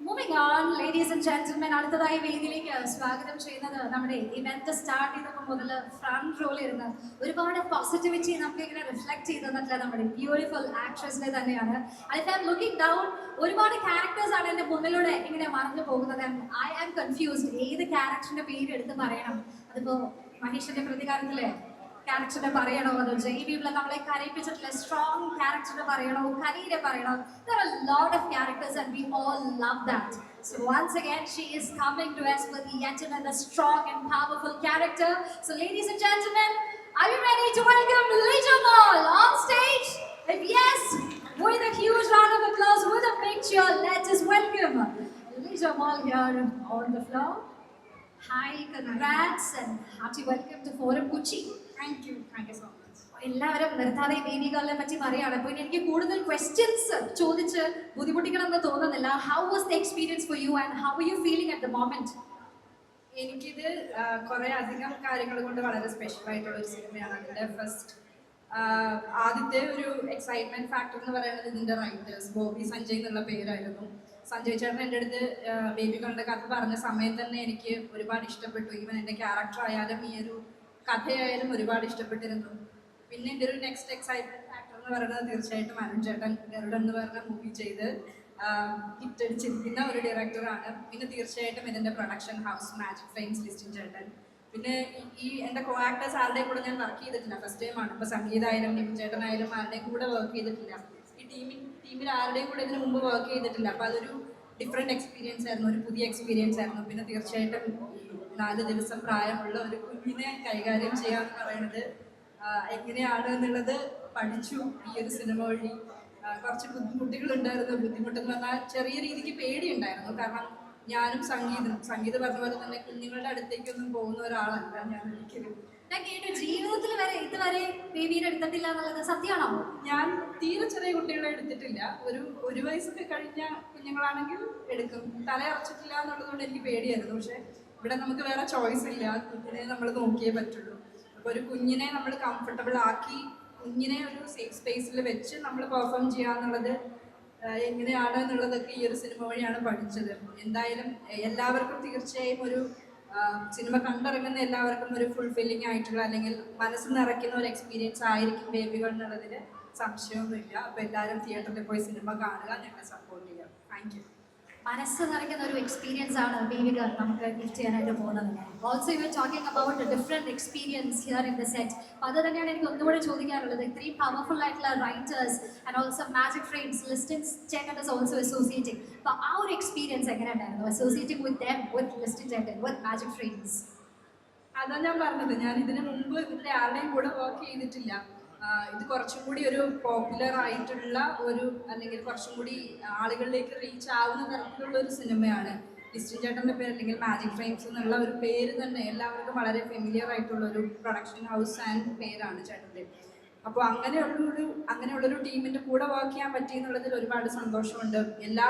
Moving on, ladies and gentlemen, അടുത്തതായി വേദിയിലേക്ക് സ്വാഗതം ചെയ്യുന്നത് നമ്മുടെ ഇവന്റ് സ്റ്റാർട്ട് ചെയ്തപ്പോൾ മുതൽ ഫ്രണ്ട് റോയിൽ ഇരുന്ന് ഒരുപാട് പോസിറ്റിവിറ്റി നമുക്ക് ഇങ്ങനെ റിഫ്ലക്ട് ചെയ്ത് തന്നിട്ടുള്ള നമ്മുടെ ബ്യൂട്ടിഫുൾ ആക്ട്രസിനെ തന്നെയാണ്. I am looking down. ഒരുപാട് ക്യാരക്ടേഴ്സ് ആണ് എൻ്റെ മുന്നിലൂടെ ഇങ്ങനെ മറന്നു പോകുന്നത്. ഐ ആം കൺഫ്യൂസ്ഡ് ഏത് ക്യാരക്ടറിന്റെ പേര് എടുത്ത് പറയണം. അതിപ്പോ മഹേഷിന്റെ പ്രതികാരത്തിലെ ക്യാരക്ടറിനെ പറയണോ, അതോ ജൈവിയിലെ നമ്മളെ കരയിപ്പിച്ചിട്ടുള്ള സ്ട്രോങ് ക്യാരക്ടറിനെ പറയണോ, കരീരെ പറയണോ? There are a lot of characters and we all love that. So once again she is coming to us with yet another strong and powerful character. So ladies and gentlemen, are you ready to welcome Elijah Mall on stage? If yes, with a huge round of applause, with a big cheer, let us welcome Elijah Mall here on the floor. Hi, congrats and hearty welcome to Forum Kochi. Thank you so much. എല്ലാവരും നിർത്താതെ വേദികളെ പറ്റി പറയാണ്. അപ്പോൾ ഇനി എനിക്ക് കൂടുതൽ questions ചോദിച്ച് ബുദ്ധിമുട്ടിക്കണം എന്ന് തോന്നുന്നില്ല. How was the experience for you and how are you feeling at the moment? എനിക്കിത് കുറേ അധികം കാര്യങ്ങൾ കൊണ്ട് വളരെ സ്പെഷ്യൽ ആയിട്ടുള്ള ഒരു സിനിമയാണ്. അതിൻ്റെ ഫസ്റ്റ് ആദ്യത്തെ ഒരു എക്സൈറ്റ്മെന്റ് ഫാക്ടർ എന്ന് പറയുന്നത് ഇതിൻ്റെ റൈറ്റേഴ്സ് ബോബി സഞ്ജയ് എന്നുള്ള പേരായിരുന്നു. സഞ്ജയ് ചേട്ടൻ എൻ്റെ അടുത്ത് ബേബി കണ്ട കഥ പറഞ്ഞ സമയത്ത് തന്നെ എനിക്ക് ഒരുപാട് ഇഷ്ടപ്പെട്ടു. ഈവൻ എൻ്റെ ക്യാരക്ടർ ആയാലും ഈ ഒരു കഥയായാലും ഒരുപാട് ഇഷ്ടപ്പെട്ടിരുന്നു. പിന്നെ എൻ്റെ ഒരു നെക്സ്റ്റ് എക്സൈറ്റ്മെന്റ് ഫാക്ടർ എന്ന് പറയുന്നത് തീർച്ചയായിട്ടും അരുൺ ചേട്ടൻ ഗരുഡൻ എന്ന് പറഞ്ഞ മൂവി ചെയ്ത് ഹിറ്റടിച്ചിരിക്കുന്ന ഒരു ഡയറക്ടറാണ്. പിന്നെ തീർച്ചയായിട്ടും ഇതിൻ്റെ production house magic frames Listin ചേട്ടൻ. പിന്നെ ഈ എൻ്റെ കോ ആക്ടേഴ്സ് ആരുടെയും കൂടെ ഞാൻ വർക്ക് ചെയ്തിട്ടില്ല, ഫസ്റ്റ് ടൈമാണ്. ഇപ്പോൾ സംഗീതമായാലും നിമിൻ ചേട്ടനായാലും ആരുടെയും കൂടെ വർക്ക് ചെയ്തിട്ടില്ല. ഈ ടീമിൽ ആരുടെയും കൂടെ ഇതിന് മുമ്പ് വർക്ക് ചെയ്തിട്ടില്ല. അപ്പോൾ അതൊരു ഡിഫറെൻറ്റ് എക്സ്പീരിയൻസ് ആയിരുന്നു, ഒരു പുതിയ എക്സ്പീരിയൻസ് ആയിരുന്നു. പിന്നെ തീർച്ചയായിട്ടും 4 ദിവസം പ്രായമുള്ള ഒരു കുഞ്ഞിനെ കൈകാര്യം ചെയ്യാന്ന് പറയുന്നത് എങ്ങനെയാണ് എന്നുള്ളത് പഠിച്ചു ഈ ഒരു സിനിമ വഴി. കുറച്ച് ബുദ്ധിമുട്ടുകളുണ്ടായിരുന്നു. ബുദ്ധിമുട്ടെന്ന് പറഞ്ഞാൽ ചെറിയ രീതിക്ക് പേടിയുണ്ടായിരുന്നു. കാരണം ഞാനും സംഗീത പറഞ്ഞ പോലെ തന്നെ കുഞ്ഞുങ്ങളുടെ അടുത്തേക്കൊന്നും പോകുന്ന ഒരാളല്ല ഞാൻ ഒരിക്കലും. ഞാൻ കേട്ടു ജീവിതത്തിൽ വരെ ഇതുവരെ ബേബീനെ എടുത്തിട്ടില്ല എന്നുള്ളത് സത്യമാണോ? ഞാൻ തീരെ ചെറിയ കുട്ടികളെ എടുത്തിട്ടില്ല. ഒരു വയസ്സൊക്കെ കഴിഞ്ഞ കുഞ്ഞുങ്ങളാണെങ്കിൽ എടുക്കും. തലയറച്ചിട്ടില്ല എന്നുള്ളതുകൊണ്ട് എനിക്ക് പേടിയായിരുന്നു. പക്ഷെ ഇവിടെ നമുക്ക് വേറെ ചോയ്സ് ഇല്ല, കുഞ്ഞിനെ നമ്മൾ നോക്കിയേ പറ്റുള്ളൂ. അപ്പോൾ ഒരു കുഞ്ഞിനെ നമ്മൾ കംഫർട്ടബിൾ ആക്കി കുഞ്ഞിനെ ഒരു സേഫ് സ്പേസിൽ വെച്ച് നമ്മൾ പെർഫോം ചെയ്യാന്നുള്ളത് എങ്ങനെയാണ് എന്നുള്ളതൊക്കെ ഈ ഒരു സിനിമ വഴിയാണ് പഠിച്ചത്. എന്തായാലും എല്ലാവർക്കും തീർച്ചയായും ഒരു സിനിമ കണ്ടിറങ്ങുന്ന എല്ലാവർക്കും ഒരു ഫുൾഫില്ലിംഗ് ആയിട്ടുള്ള അല്ലെങ്കിൽ മനസ്സ് നിറയ്ക്കുന്ന ഒരു എക്സ്പീരിയൻസ് ആയിരിക്കും ബേബികൾ എന്നുള്ളതിൽ സംശയമൊന്നുമില്ല. അപ്പോൾ എല്ലാവരും തിയേറ്ററിൽ പോയി സിനിമ കാണുക, ഞങ്ങളെ സപ്പോർട്ട് ചെയ്യുക. Thank you. മനസ്സ് നിറയ്ക്കുന്ന ഒരു എക്സ്പീരിയൻസ് ആണ് ബേബികൾ നമുക്ക് ഗിഫ്റ്റ് ചെയ്യാനായിട്ട് പോകുന്നത്. Also you are talking about different experience here in the set. അപ്പോൾ അത് തന്നെയാണ് എനിക്ക് ഒന്നുകൂടെ ചോദിക്കാറുള്ളത്. ഇത്രയും പവർഫുൾ ആയിട്ടുള്ള writers and also magic frames Listin ചേട്ടൻ ഇസ് ഓൾസോ അസോസിയേറ്റിംഗ്. അപ്പോൾ ആ ഒരു എക്സ്പീരിയൻസ് എങ്ങനെ ഉണ്ടായിരുന്നു അസോസിയേറ്റിംഗ് വിത്ത് ദം, വിത്ത് ലിസ്റ്റിൻ ചേട്ടൻ, വിത്ത് മാജിക് ഫ്രെയിംസ്? അതാണ് ഞാൻ പറഞ്ഞത്. ഞാൻ ഇതിനു മുമ്പ് ഇതിൻ്റെ ആരുടെയും കൂടെ വർക്ക് ചെയ്തിട്ടില്ല. ഇത് കുറച്ചും കൂടി ഒരു പോപ്പുലർ ആയിട്ടുള്ള ഒരു അല്ലെങ്കിൽ കുറച്ചും കൂടി ആളുകളിലേക്ക് റീച്ച് ആവുന്ന തരത്തിലുള്ള ഒരു സിനിമയാണ്. ലിസ്റ്റിൻ ചേട്ടൻ്റെ പേര് അല്ലെങ്കിൽ മാജിക് ഫ്രെയിംസ് എന്നുള്ള ഒരു പേര് തന്നെ എല്ലാവർക്കും വളരെ ഫെമിലിയർ ആയിട്ടുള്ള ഒരു പ്രൊഡക്ഷൻ ഹൗസ് ആൻഡ് പേരാണ് ചേട്ടൻ്റെ. അപ്പോൾ അങ്ങനെയുള്ളൊരു ടീമിൻ്റെ കൂടെ വർക്ക് ചെയ്യാൻ പറ്റിയെന്നുള്ളതിൽ ഒരുപാട് സന്തോഷമുണ്ട്. എല്ലാ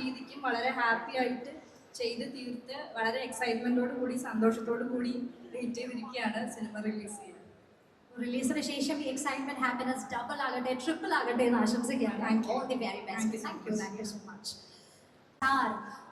രീതിക്കും വളരെ ഹാപ്പി ആയിട്ട് ചെയ്ത് തീർത്ത് വളരെ എക്സൈറ്റ്മെൻറ്റോടു കൂടി സന്തോഷത്തോടു കൂടി വെയിറ്റ് ചെയ്തിരിക്കുകയാണ് സിനിമ റിലീസ് ചെയ്യുന്നത്. റിലീസിന് ശേഷം ഈ എക്സൈറ്റ്മെന്റ് ഹാപ്പിനെസ് ഡബിൾ ആകട്ടെ, ട്രിപ്പിൾ ആകട്ടെ എന്ന് ആശംസിക്കുകയാണ്. All the very best. Thank you so much.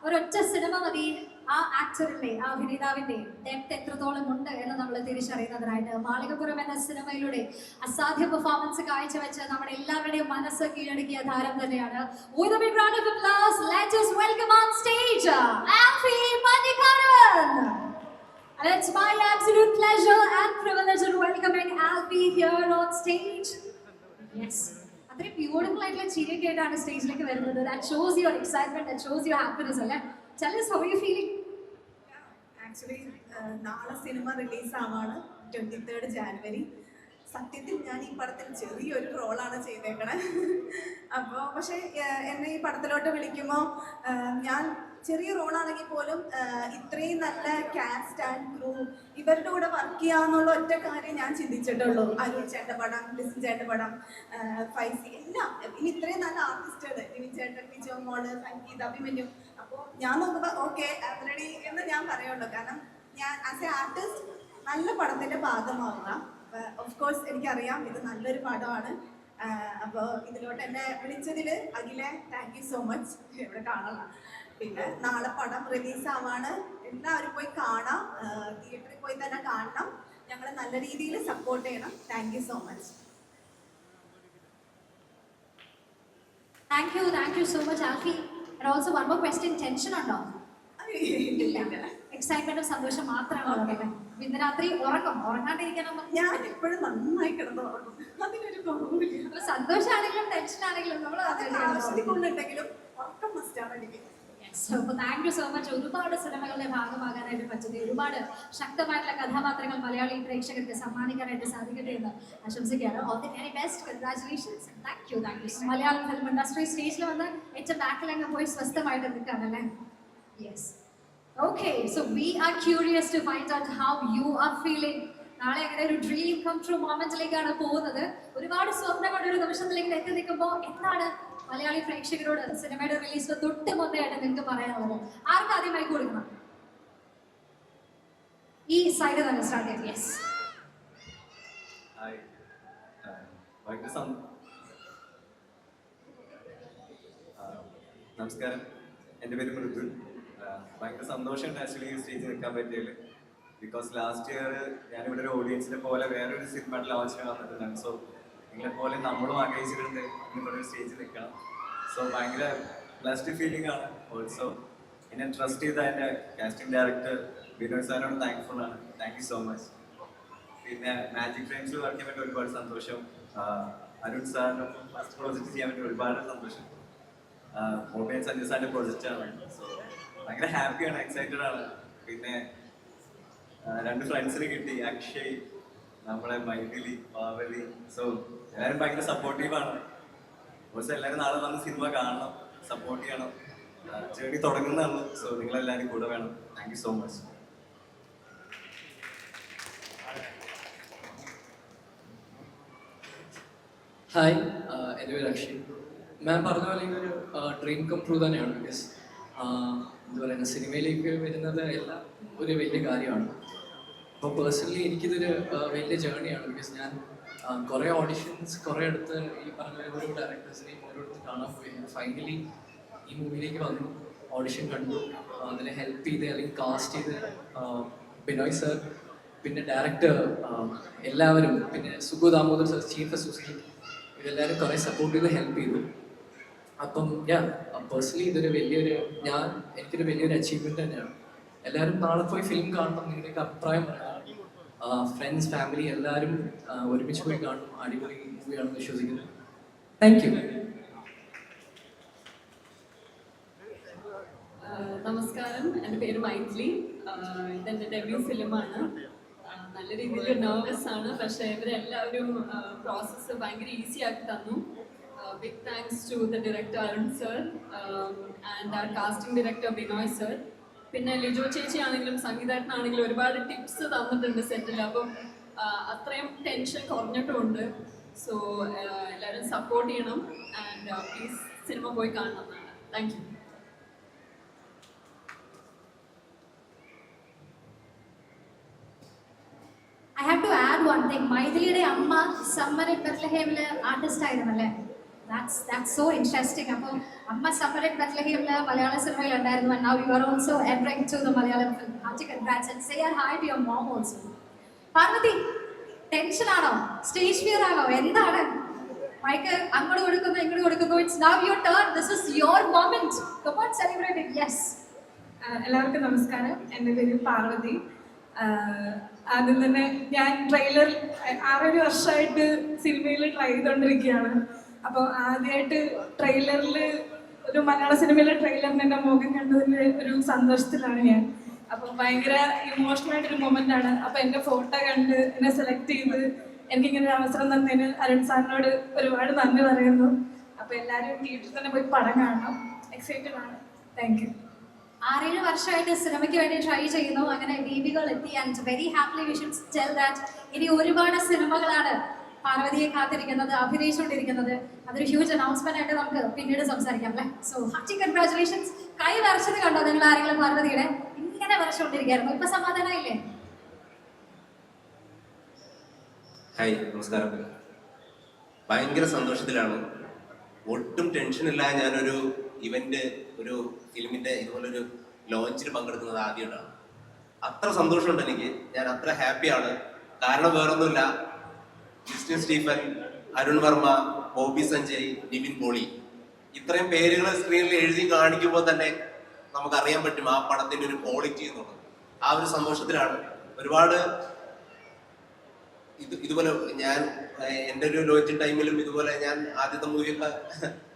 ഒരൊറ്റ സിനിമ മതി ആ ആക്ടറിന്റെ ആ അഭിനേതാവിന്റെ ഡെപ്ത് എത്രത്തോളം ഉണ്ട് എന്ന് നമ്മൾ തിരിച്ചറിയുന്നതിനായിട്ട്. മാളികപ്പുറം എന്ന സിനിമയിലൂടെ അസാധ്യ പെർഫോമൻസ് കാഴ്ചവെച്ച് നമ്മുടെ എല്ലാവരുടെയും മനസ്സ് കീഴടക്കിയ താരം തന്നെയാണ്. With a big round of applause, let us welcome on stage Alfie Pandikaran. And it's my absolute pleasure and privilege in welcoming Alfie here on stage. Yes. അത്രയും ബ്യൂട്ടിഫുൾ ആയിട്ടുള്ള ചിരിയൊക്കെ ആയിട്ടാണ് സ്റ്റേജിലേക്ക് വരുന്നത്. That shows your excitement, that shows your happiness അല്ലേ? Tell us how you feeling. Actually നാളെ cinema release ആവാണ് 23rd January. സത്യത്തിൽ ഞാൻ ഈ പടത്തിൽ ചെറിയൊരു റോളാണ് ചെയ്തേക്കണേ. അപ്പോൾ പക്ഷേ എന്നെ ഈ പടത്തിലോട്ട് വിളിക്കുമ്പോൾ ഞാൻ ചെറിയ റോളാണെങ്കിൽ പോലും ഇത്രയും നല്ല കാസ്റ്റ് ആൻഡ് ക്രൂ ഇവരുടെ കൂടെ വർക്ക് ചെയ്യാന്നുള്ള ഒറ്റ കാര്യം ഞാൻ ചിന്തിച്ചിട്ടുള്ളൂ. അരുൺ ചേട്ടൻ്റെ പടം, ലിസിൻ ചേട്ടൻ്റെ പടം, ഫൈസി എല്ലാം ഇനി ഇത്രയും നല്ല ആർട്ടിസ്റ്റുകൾ, നിവിൻ ചേട്ടൻ, വിജോ മോള്, സംഗീത, അഭിമന്യു. അപ്പോൾ ഞാൻ നോക്കുമ്പോൾ ഓക്കെ റെഡി എന്ന് ഞാൻ പറയുള്ളൂ. കാരണം ഞാൻ ആസ് എ ആർട്ടിസ്റ്റ് നല്ല പടത്തിൻ്റെ ഭാഗമാവുക. ഓഫ് കോഴ്സ് എനിക്കറിയാം ഇത് നല്ലൊരു പടമാണ്. അപ്പോൾ ഇതിലോട്ട് എന്നെ വിളിച്ചതിൽ അഖിലെ താങ്ക് യു സോ മച്ച്. ഇവിടെ കാണാം. പിന്നെ നാളെ പടം റിലീസാവാണ്. എല്ലാവരും പോയി കാണാം, തിയേറ്ററിൽ പോയി തന്നെ കാണണം. ഞങ്ങളെ നല്ല രീതിയിൽ സപ്പോർട്ട് ചെയ്യണം. Thank you so much. Thank you so much Alfie. And also one more question, tension ഉണ്ടോ? എക്സൈറ്റ്മെന്റും സന്തോഷം മാത്രമാണ്. ഇന്ന് രാത്രി ഉറങ്ങാണ്ടിരിക്കണം. ഞാൻ എപ്പോഴും നന്നായി കിടന്നു ഉറങ്ങും. അതിനൊരു കുറവില്ല. സന്തോഷമാണെങ്കിലും ടെൻഷൻ ആണെങ്കിലും നമ്മൾ ആവശ്യത്തിനുണ്ടെങ്കിലും ഉറക്കം മസ്റ്റാണ് എനിക്ക്. Thank you so much. ഒരുപാട് സിനിമകളുടെ ഭാഗമാകാനായിട്ട് പറ്റുന്നത്, ഒരുപാട് ശക്തമായിട്ടുള്ള കഥാപാത്രങ്ങൾ മലയാളി പ്രേക്ഷകർക്ക് സമ്മാനിക്കാനായിട്ട് സാധിക്കട്ടെ എന്ന് ആശംസിക്കുകയാണ്. All the very best, congratulations. Thank you. Malayalam film industry സ്റ്റേജിൽ വന്ന് ഏറ്റവും ബാക്കിലങ്ങ് പോയി സ്വസ്ഥമായിട്ട് നിൽക്കുകയാണല്ലേ? Yes. Okay, so we are curious to find out how you are feeling. നാളെ അങ്ങനെ ഒരു ഡ്രീം കം ട്രൂ മൊമെന്റിലേക്കാണ് പോകുന്നത്. ഒരുപാട് സ്വപ്നങ്ങളുടെ ഒരു നിമിഷത്തിലേക്ക് എത്തി നിൽക്കുമ്പോൾ എന്താണ് മലയാളി പ്രേക്ഷകരോട് സിനിമയുടെ റിലീസ് തൊട്ട് മുന്നേയായിട്ട് നിങ്ങൾക്ക് പറയാനുള്ളത്? ആർക്ക് ആദ്യമായി കൊടുക്കണം? ഈ സൈഡ് തന്നെ സ്റ്റാർട്ട് ചെയ്യാം. യെസ്. നമസ്കാരം, എൻ്റെ പേര് മൃദുൽ. ഭയങ്കര സന്തോഷമുണ്ട് ആക്ച്വലി ഈ സ്റ്റേജിൽ നിൽക്കാൻ പറ്റിയതിൽ. ബിക്കോസ് ലാസ്റ്റ് ഇയർ ഞാനിവിടെ ഒരു ഓഡിയൻസിനെ പോലെ വേറൊരു സിനിമയുടെ ലോഞ്ചിന് വന്നിട്ടുണ്ടായിരുന്നു. സോ നിങ്ങളെപ്പോലെ നമ്മളും ആഗ്രഹിച്ചിട്ടുണ്ട് ഇങ്ങനത്തെ ഒരു സ്റ്റേജിൽ നിൽക്കണം. സോ ഭയങ്കര ബ്ലസ്ഡ് ഫീലിംഗ് ആണ്. ഓൾസോ എന്നെ ട്രസ്റ്റ് ചെയ്ത എൻ്റെ കാസ്റ്റിംഗ് ഡയറക്ടർ ബിനോയ് സാറിനോട് താങ്ക്ഫുൾ ആണ്. Thank you so much. പിന്നെ മാജിക് ഫ്രെയിംസിൽ വർക്ക് ചെയ്യാൻ വേണ്ടി ഒരുപാട് സന്തോഷം. അരുൺ സാറിനും ഫസ്റ്റ് പ്രോജക്റ്റ് ചെയ്യാൻ വേണ്ടി ഒരുപാട് സന്തോഷം. മോബൈൽ സഞ്ജയ് സാറിൻ്റെ പ്രോജക്റ്റാണ്. സോ ഭയങ്കര ഹാപ്പിയാണ്, എക്സൈറ്റഡ് ആണ്. പിന്നെ രണ്ട് ഫ്രണ്ട്സിനെ കിട്ടി, അക്ഷയ്, നമ്മളെ മൈഥിലി, പാവലി. സോ എല്ലാവരും ഭയങ്കര സപ്പോർട്ടീവാണ്. ഓൾസോ എല്ലാവരും നാളെ വന്ന് സിനിമ കാണണം, സപ്പോർട്ട് ചെയ്യണം. ജേർണി തുടങ്ങുന്നതാണ്. സോ നിങ്ങളെല്ലാവരും കൂടെ വേണം. Thank you so much. Hi, എൻ്റെ പേര് അക്ഷയ്. മാം പറഞ്ഞ പോലെ ഇതൊരു ഡ്രീം കം ട്രൂ തന്നെയാണ്. ബിക്കോസ് എന്താ പറയുക, സിനിമയിലേക്ക് വരുന്നത് എല്ലാം ഒരു വലിയ കാര്യമാണ്. അപ്പോൾ പേഴ്സണലി എനിക്കിതൊരു വലിയ ജേർണിയാണ്. ബിക്കോസ് ഞാൻ കുറേ ഓഡിഷൻസ് കുറേ അടുത്ത് ഈ പറഞ്ഞ ഓരോ ഡയറക്ടേഴ്സിനെയും ഓരോരുത്തർ കാണാൻ പോയി. ഫൈനലി ഈ മൂവിയിലേക്ക് വന്നു, ഓഡിഷൻ കണ്ടു, അതിനെ ഹെൽപ്പ് ചെയ്ത് അല്ലെങ്കിൽ കാസ്റ്റ് ചെയ്ത് ബിനോയ് സർ, പിന്നെ ഡയറക്ടർ, എല്ലാവരും, പിന്നെ Sugu Damodar sir, chief associate, ഇതെല്ലാവരും കുറേ സപ്പോർട്ട് ചെയ്ത് ഹെൽപ്പ് ചെയ്തു. അപ്പം പേഴ്സണലി ഇതൊരു എനിക്കൊരു വലിയൊരു അച്ചീവ്മെന്റ് തന്നെയാണ്. എല്ലാവരും നാളെ പോയി ഫിലിം കാണണം, നിങ്ങളുടെയൊക്കെ അഭിപ്രായം പറയണം. ഫ്രണ്ട്സ്, ഫാമിലി എല്ലാവരും ഒരുമിച്ച് പോയി കാണണം. അടിപൊളി മൂവിയാണെന്ന് വിശ്വസിക്കുന്നു. Thank you. നമസ്കാരം, എൻ്റെ പേര് മൈഥിലി. ഇതെൻ്റെ ഡെബ്യൂ ഫിലിമാണ്. നല്ല രീതിയിൽ നെർവസ് ആണ്, പക്ഷേ ഇവരെല്ലാവരും പ്രോസസ്സ് ഭയങ്കര ഈസി ആക്കി തന്നു. Big thanks to the director Arun sir and our casting director Binoy sir. പിന്നെ ലിജോ ചേച്ചി ആണെങ്കിലും സംഗീതജ്ഞനാണെങ്കിലും ഒരുപാട് ടിപ്സ് തന്നിട്ടുണ്ട് സെറ്റിൽ. അപ്പം അത്രയും ടെൻഷൻ കുറഞ്ഞിട്ടുമുണ്ട്. സോ എല്ലാവരും സപ്പോർട്ട് ചെയ്യണം ആൻഡ് പ്ലീസ് സിനിമ പോയി കാണണം എന്നാണ്. Thank you. I have to add one thing. മൈഥിലിയുടെ അമ്മ സമ്മർ ഇൻ ബെത്ലഹേമില് ആർട്ടിസ്റ്റ് ആയിരുന്നല്ലേ? That's so interesting. അപ്പോൾ അമ്മ സപ്പറേറ്റ് ബത്ലഹേമില് മലയാള സിനിമയിൽ ഉണ്ടായിരുന്നു, and now you are also entering to the Malayalam film. Hearty congrats and say hi to your mom also. Parvathy, tension ആണോ, stage fear ആണോ, എന്താണ്? മൈക്ക് അങ്ങോട്ട് കൊടുക്കുന്നു ഇങ്ങോട്ട് കൊടുക്കുന്നു. It's now your turn. This is your moment. Come on, celebrate it. Yes. എല്ലാവർക്കും നമസ്കാരം. എൻ്റെ പേര് പാർവതി. ആദ്യം തന്നെ ഞാൻ ട്രെയിലർ 6 വർഷമായിട്ട് സിനിമയിൽ ട്രൈ ചെയ്തുകൊണ്ടിരിക്കുകയാണ്. അപ്പോൾ ആദ്യമായിട്ട് ട്രെയിലറിൽ ഒരു മലയാള സിനിമയിലെ ട്രെയിലറിന് എൻ്റെ മുഖം കണ്ടതിൻ്റെ ഒരു സന്തോഷത്തിലാണ് ഞാൻ. അപ്പോൾ ഭയങ്കര ഇമോഷണലായിട്ടൊരു മൊമെൻ്റ് ആണ്. അപ്പോൾ എൻ്റെ ഫോട്ടോ കണ്ട് എന്നെ സെലക്ട് ചെയ്ത് എനിക്കിങ്ങനെ ഒരു അവസരം തന്നതിന് അരുൺ സാറിനോട് ഒരുപാട് നന്ദി പറയുന്നു. അപ്പോൾ എല്ലാവരും തിയേറ്ററിൽ തന്നെ പോയി പടം കാണണം. എക്സൈറ്റഡ് ആണ്. Thank you. 6-7 വർഷമായിട്ട് സിനിമയ്ക്ക് വേണ്ടി ട്രൈ ചെയ്യുന്നു, അങ്ങനെ ബേബികൾ എത്തി. And very happily we should tell that ഇനി ഒരുപാട് സിനിമകളാണ് പാർവതിയെ കാത്തിരിക്കുന്നത്, അഭിനയിച്ചുകൊണ്ടിരിക്കുന്നത്. അതൊരു ഹ്യൂജ് അനൗൺസ്മെന്റ് ആയിട്ട് നമുക്ക് പിന്നീട് സംസാരിക്കാം അല്ലേ. So hearty congratulations. കൈ വരച്ചത് കണ്ടോ നിങ്ങൾ ആരെങ്കിലും? പാർവതിയുടെ ഇങ്ങനെ വരച്ചുകൊണ്ടിരിക്കുകയായിരുന്നു, ഇപ്പൊ സമാധാനമായില്ലേ? ഹായ്, നമസ്കാരം. ഭയങ്കര സന്തോഷത്തിലാണ്. ഒട്ടും ടെൻഷനില്ല. ഞാനൊരു ഇവന്റ്, ഒരു ഫിലിമിന്റെ ഇതുപോലൊരു ലോഞ്ചിൽ പങ്കെടുക്കുന്നത് ആദ്യമായിട്ടാണ്. അത്ര സന്തോഷമുണ്ട് എനിക്ക്. ഞാൻ അത്ര ഹാപ്പിയാണ്. കാരണം വേറൊന്നുമില്ല, ക്രിസ്ത്യൻ സ്റ്റീഫൻ, അരുൺ വർമ്മ, ബോബി സഞ്ജയ്, നിവിൻ പോളി, ഇത്രയും പേരുകൾ സ്ക്രീനിൽ എഴുതി കാണിക്കുമ്പോൾ തന്നെ നമുക്കറിയാൻ പറ്റും ആ പടത്തിന്റെ ഒരു ക്വാളിറ്റി എന്നുള്ളത്. ആ ഒരു സന്തോഷത്തിലാണ്. ഒരുപാട് ഇതുപോലെ ഞാൻ എൻ്റെ ഒരു ലോഞ്ച് ടൈമിലും ഇതുപോലെ ഞാൻ ആദ്യത്തെ മൂവിയൊക്കെ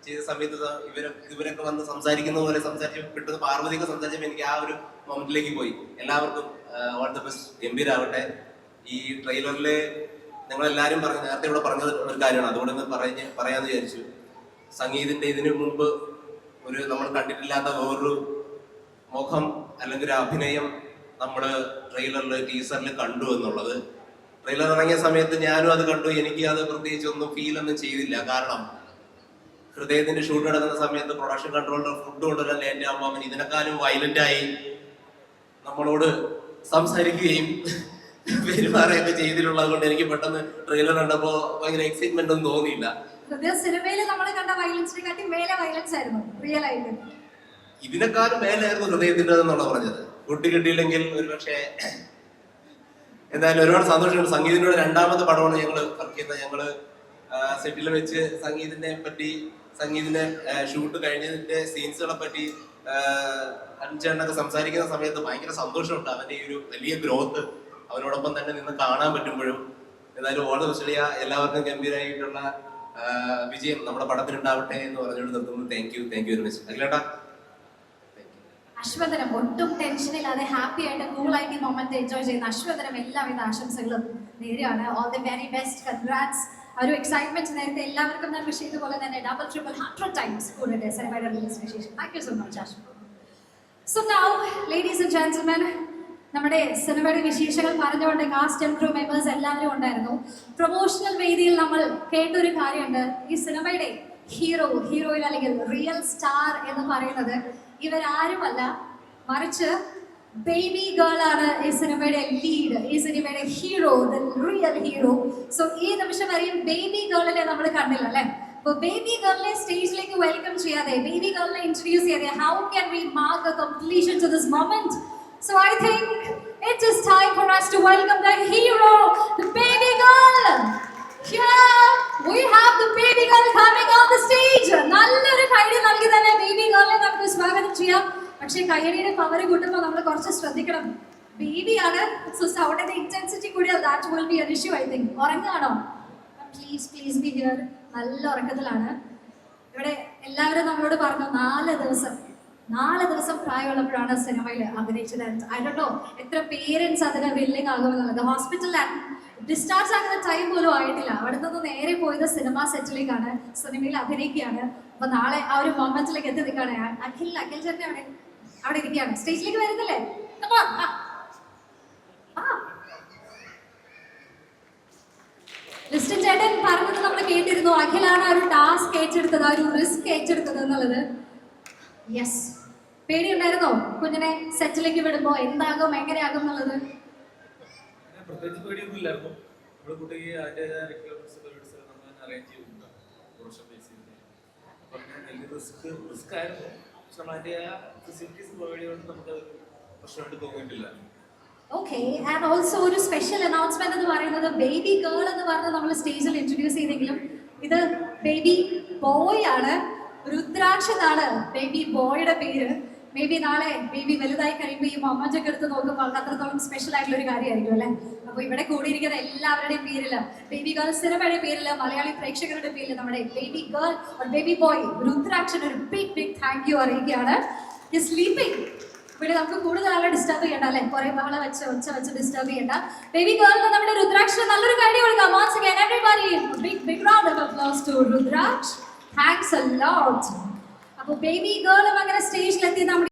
ചെയ്ത സമയത്ത് ഇവരൊക്കെ വന്ന് സംസാരിക്കുന്ന പോലെ സംസാരിച്ച് പെട്ടെന്ന് പാർവതിയൊക്കെ സംസാരിച്ചപ്പോൾ എനിക്ക് ആ ഒരു മൊമെന്റിലേക്ക് പോയി. എല്ലാവർക്കും ഓൾ ദ ബെസ്റ്റ്. ഗംഭീരാവട്ടെ. ഈ ട്രെയിലറിൽ നിങ്ങളെല്ലാവരും നേരത്തെ ഇവിടെ പറഞ്ഞ ഒരു കാര്യമാണ്, അതുകൊണ്ട് പറയാന്ന് വിചാരിച്ചു. സംഗീതിന്റെ ഇതിനു മുമ്പ് നമ്മൾ കണ്ടിട്ടില്ലാത്ത വേറൊരു മുഖം അല്ലെങ്കിൽ ഒരു അഭിനയം നമ്മൾ ട്രെയിലറിൽ ടീസറിൽ കണ്ടു എന്നുള്ളത്. ട്രെയിലർ ഇറങ്ങിയ സമയത്ത് ഞാനും അത് കണ്ടു. എനിക്ക് അത് പ്രത്യേകിച്ച് ഒന്നും ഫീൽ ഒന്നും ചെയ്തില്ല. കാരണം ഹൃദയത്തിന്റെ ഷൂട്ട് നടക്കുന്ന സമയത്ത് പ്രൊഡക്ഷൻ കൺട്രോളർ ഫുഡ് കൊണ്ടുവരാൻ ലേറ്റ് ആകുമ്പോൾ അവൻ ഇതിനെക്കാളും വയലന്റായി നമ്മളോട് സംസാരിക്കുകയും പെരുമാറുകയൊക്കെ ചെയ്തിട്ടുള്ളത് കൊണ്ട് എനിക്ക് പെട്ടെന്ന് ട്രെയിലർ കണ്ടപ്പോ ഭയങ്കര എക്സൈറ്റ്മെന്റ് ഒന്നും തോന്നിയില്ല. സിനിമയിൽ നമ്മൾ കണ്ട വയലൻസിനെക്കാട്ടി മേലെ വയലൻസ് ആയിരുന്നു റിയൽ ആയിട്ട്. ഇതിനെക്കാളും മേലായിരുന്നു ഹൃദയത്തിന്റെ എന്നുള്ള പറഞ്ഞത്. ഫുഡ് കിട്ടിയില്ലെങ്കിൽ ഒരു പക്ഷേ എന്തായാലും ഒരുപാട് സന്തോഷമുണ്ട്. സംഗീതിനോട് രണ്ടാമത്തെ പടമാണ് ഞങ്ങൾ വർക്ക് ചെയ്യുന്നത്. ഞങ്ങള് സെറ്റിൽ വെച്ച് സംഗീതിന്റെ ഷൂട്ട് കഴിഞ്ഞതിന്റെ സീൻസുകളെ പറ്റി അഞ്ചെണ്ണൊക്കെ സംസാരിക്കുന്ന സമയത്ത് ഭയങ്കര സന്തോഷമുണ്ട്. അവന്റെ ഈ ഒരു വലിയ ഗ്രോത്ത് അവനോടൊപ്പം തന്നെ നിന്ന് കാണാൻ പറ്റുമ്പോഴും. എന്തായാലും ഓൾ ദ ബെസ്റ്റ്. എല്ലാവർക്കും ഗംഭീരമായിട്ടുള്ള വിജയം നമ്മുടെ പടത്തിനുണ്ടാവട്ടെ എന്ന് പറഞ്ഞുകൊണ്ട് നിർത്തുന്നു. Thank you very much. അഖിലേട്ടാ, അശ്വതനം ഒട്ടും ടെൻഷനില്ലാതെ ഹാപ്പി ആയിട്ട് കൂളായിട്ട് ഈ മൊമെന്റ് എൻജോയ് ചെയ്യുന്ന അശ്വതനം എല്ലാവിധ ആശംസകളും നേരെയാണ്. All the very best. Congrats. ഒരു എക്സൈറ്റ്മെന്റ് നേരത്തെ എല്ലാവർക്കും ഞാൻ വിഷ് ചെയ്തതുപോലെ തന്നെ ഡബിൾ ട്രിപ്പിൾ 100 ടൈംസ് കൂടെ സിനിമയുടെ റിലീസിന് ശേഷം. Thank you so much Ashwa. So now ladies and gentlemen, നമ്മുടെ സിനിമയുടെ വിശേഷങ്ങൾ പറഞ്ഞുകൊണ്ട് കാസ്റ്റ് ആൻഡ് ക്രൂ മെമ്പേഴ്സ് എല്ലാവരും ഉണ്ടായിരുന്നു. പ്രൊമോഷണൽ വേദിയിൽ നമ്മൾ കേട്ടൊരു കാര്യമുണ്ട്. ഈ സിനിമയുടെ ഹീറോയിൻ അല്ലെങ്കിൽ റിയൽ സ്റ്റാർ എന്ന് പറയുന്നത് ഇവരാരുമല്ല, മറിച്ച് ബേബി ഗേൾ ആണ് ഈ സിനിമയുടെ ലീഡ്, ഈ സിനിമയുടെ hero, the real hero. So ഈ നിമിഷം വരെയും ബേബി ഗേളിനെ നമ്മൾ കണ്ടില്ല അല്ലേ? അപ്പോൾ ബേബി ഗേളിനെ സ്റ്റേജിലേക്ക് വെൽക്കം ചെയ്യാതെ, ബേബി ഗേളിനെ ഇൻട്രൊഡ്യൂസ് ചെയ്യാതെ, how can we mark a completion to this moment? So I think it is time for us to welcome the hero, the baby girl. Here we have the baby girl coming on the stage. നല്ലൊരു കൈയ്യടി നൽകി തന്നെ baby ഗേളിനെ നമുക്ക് സ്വാഗതം ചെയ്യാം. പക്ഷേ കൈയ്യടിയുടെ power കൂട്ടുമ്പോൾ നമ്മൾ കുറച്ച് ശ്രദ്ധിക്കണം. ബേബിയാണ്, സോ സൗണ്ടിന്റെ ഇന്റൻസിറ്റി കൂടിയാൽ that will be an issue I think. ഉറങ്ങാണോ? Please be here. നല്ല ഉറക്കത്തിലാണ്. ഇവിടെ എല്ലാവരും നമ്മളോട് പറഞ്ഞു 4 ദിവസം പ്രായമുള്ളപ്പോഴാണ് സിനിമയിൽ അഭിനയിച്ചത്. ഐ ഡോണ്ട് നോ എത്ര പേരൻസ് അതിന് വില്ലിങ് ആകുമെന്നുള്ളത്. ഹോസ്പിറ്റലിൽ ഡിസ്ചാർജ് ആകുന്ന ടൈം പോലും ആയിട്ടില്ല. അവിടെ നിന്ന് നേരെ പോയത് സിനിമ സെറ്റിലേക്കാണ്, സിനിമയിൽ അഭിനയിക്കുകയാണ്. അപ്പൊ നാളെ ആ ഒരു മൊമെന്റിലേക്ക് എത്തി നിൽക്കുകയാണ്. അഖിൽ ചേട്ടൻ അവിടെ ഇരിക്കുകയാണ്. സ്റ്റേജിലേക്ക് വരുന്നില്ലേ? ലിസ്റ്റൻ ചേട്ടൻ പറഞ്ഞത് നമ്മൾ കേട്ടിരുന്നു. അഖിലാണ് ഒരു ടാസ്ക് ഏറ്റെടുത്തത്, ഒരു റിസ്ക് ഏറ്റെടുത്തത് എന്നുള്ളത്. യെസ്. പേടിയുണ്ടായിരുന്നോ കുഞ്ഞിനെ സെറ്റിലേക്ക് വിടുമ്പോ? എന്താകും, എങ്ങനെയാകും എന്നുള്ളത്? പ്രത്യേകിച്ച് പേടിയൊന്നും ഇല്ലായിരുന്നു. നമ്മുടെ കുട്ടിക്ക് അതിൻ്റെതായ റിക്വയർമെന്റ്സ് നമ്മൾ അറേഞ്ച് ചെയ്തിട്ടുണ്ട്. പ്രൊഡക്ഷൻ ബേസ് ചെയ്തിട്ട് വലിയ റിസ്ക് ആയിരുന്നു. പക്ഷെ നമ്മളതിൻ്റെ ആ ഫെസിലിറ്റീസ് പ്രൊവൈഡ് ചെയ്തുകൊണ്ട് നമുക്ക് പ്രശ്നമായിട്ട് തോന്നിയിട്ടില്ല. ഓക്കെ, ആൻഡ് ഓൾസോ ഒരു സ്പെഷ്യൽ അനൗൺസ്മെന്റ് എന്ന് പറയുന്നത് ബേബി ഗേൾ എന്ന് പറഞ്ഞ് നമ്മൾ സ്റ്റേജിൽ ഇൻട്രൊഡ്യൂസ് ചെയ്തെങ്കിലും ഇത് ബേബി ബോയ് ആണ്. രുദ്രാക്ഷ എന്നാണ് ബേബി ബോയുടെ പേര്. മേ ബി നാളെ ബേബി വലുതായി കഴിയുമ്പോൾ ഈ മൊമ്മറ്റൊക്കെ എടുത്ത് നോക്കുമ്പോൾ അത്രത്തോളം സ്പെഷ്യൽ ആയിട്ടുള്ള ഒരു കാര്യമായിരിക്കും അല്ലേ. അപ്പോൾ ഇവിടെ കൂടിയിരിക്കുന്ന എല്ലാവരുടെയും പേരിൽ, ബേബി ഗേൾ സിനിമയുടെ പേരിൽ, മലയാളി പ്രേക്ഷകരുടെ പേരിൽ നമ്മുടെ ബേബി ഗേൾ ബേബി ബോയ് രുദ്രാക്ഷന് ഒരു ബിഗ് താങ്ക് യു അറിയിക്കുകയാണ്. സ്ലീപ്പിംഗ് പിന്നെ നമുക്ക് കൂടുതൽ ആളെ ഡിസ്റ്റർബ് ചെയ്യണ്ട അല്ലേ, കുറെ ബഹളം വെച്ച് ഡിസ്റ്റർബ് ചെയ്യണ്ട. ബേബി ഗേളിന് നമ്മുടെ രുദ്രാക്ഷന് നല്ലൊരു കാര്യം കൊടുക്കാം. Once again everybody big round of applause to Rudraksh. Thanks a lot. അപ്പോൾ ബേബി ഗേളും അങ്ങനെ സ്റ്റേജിലെത്തി നമ്മുടെ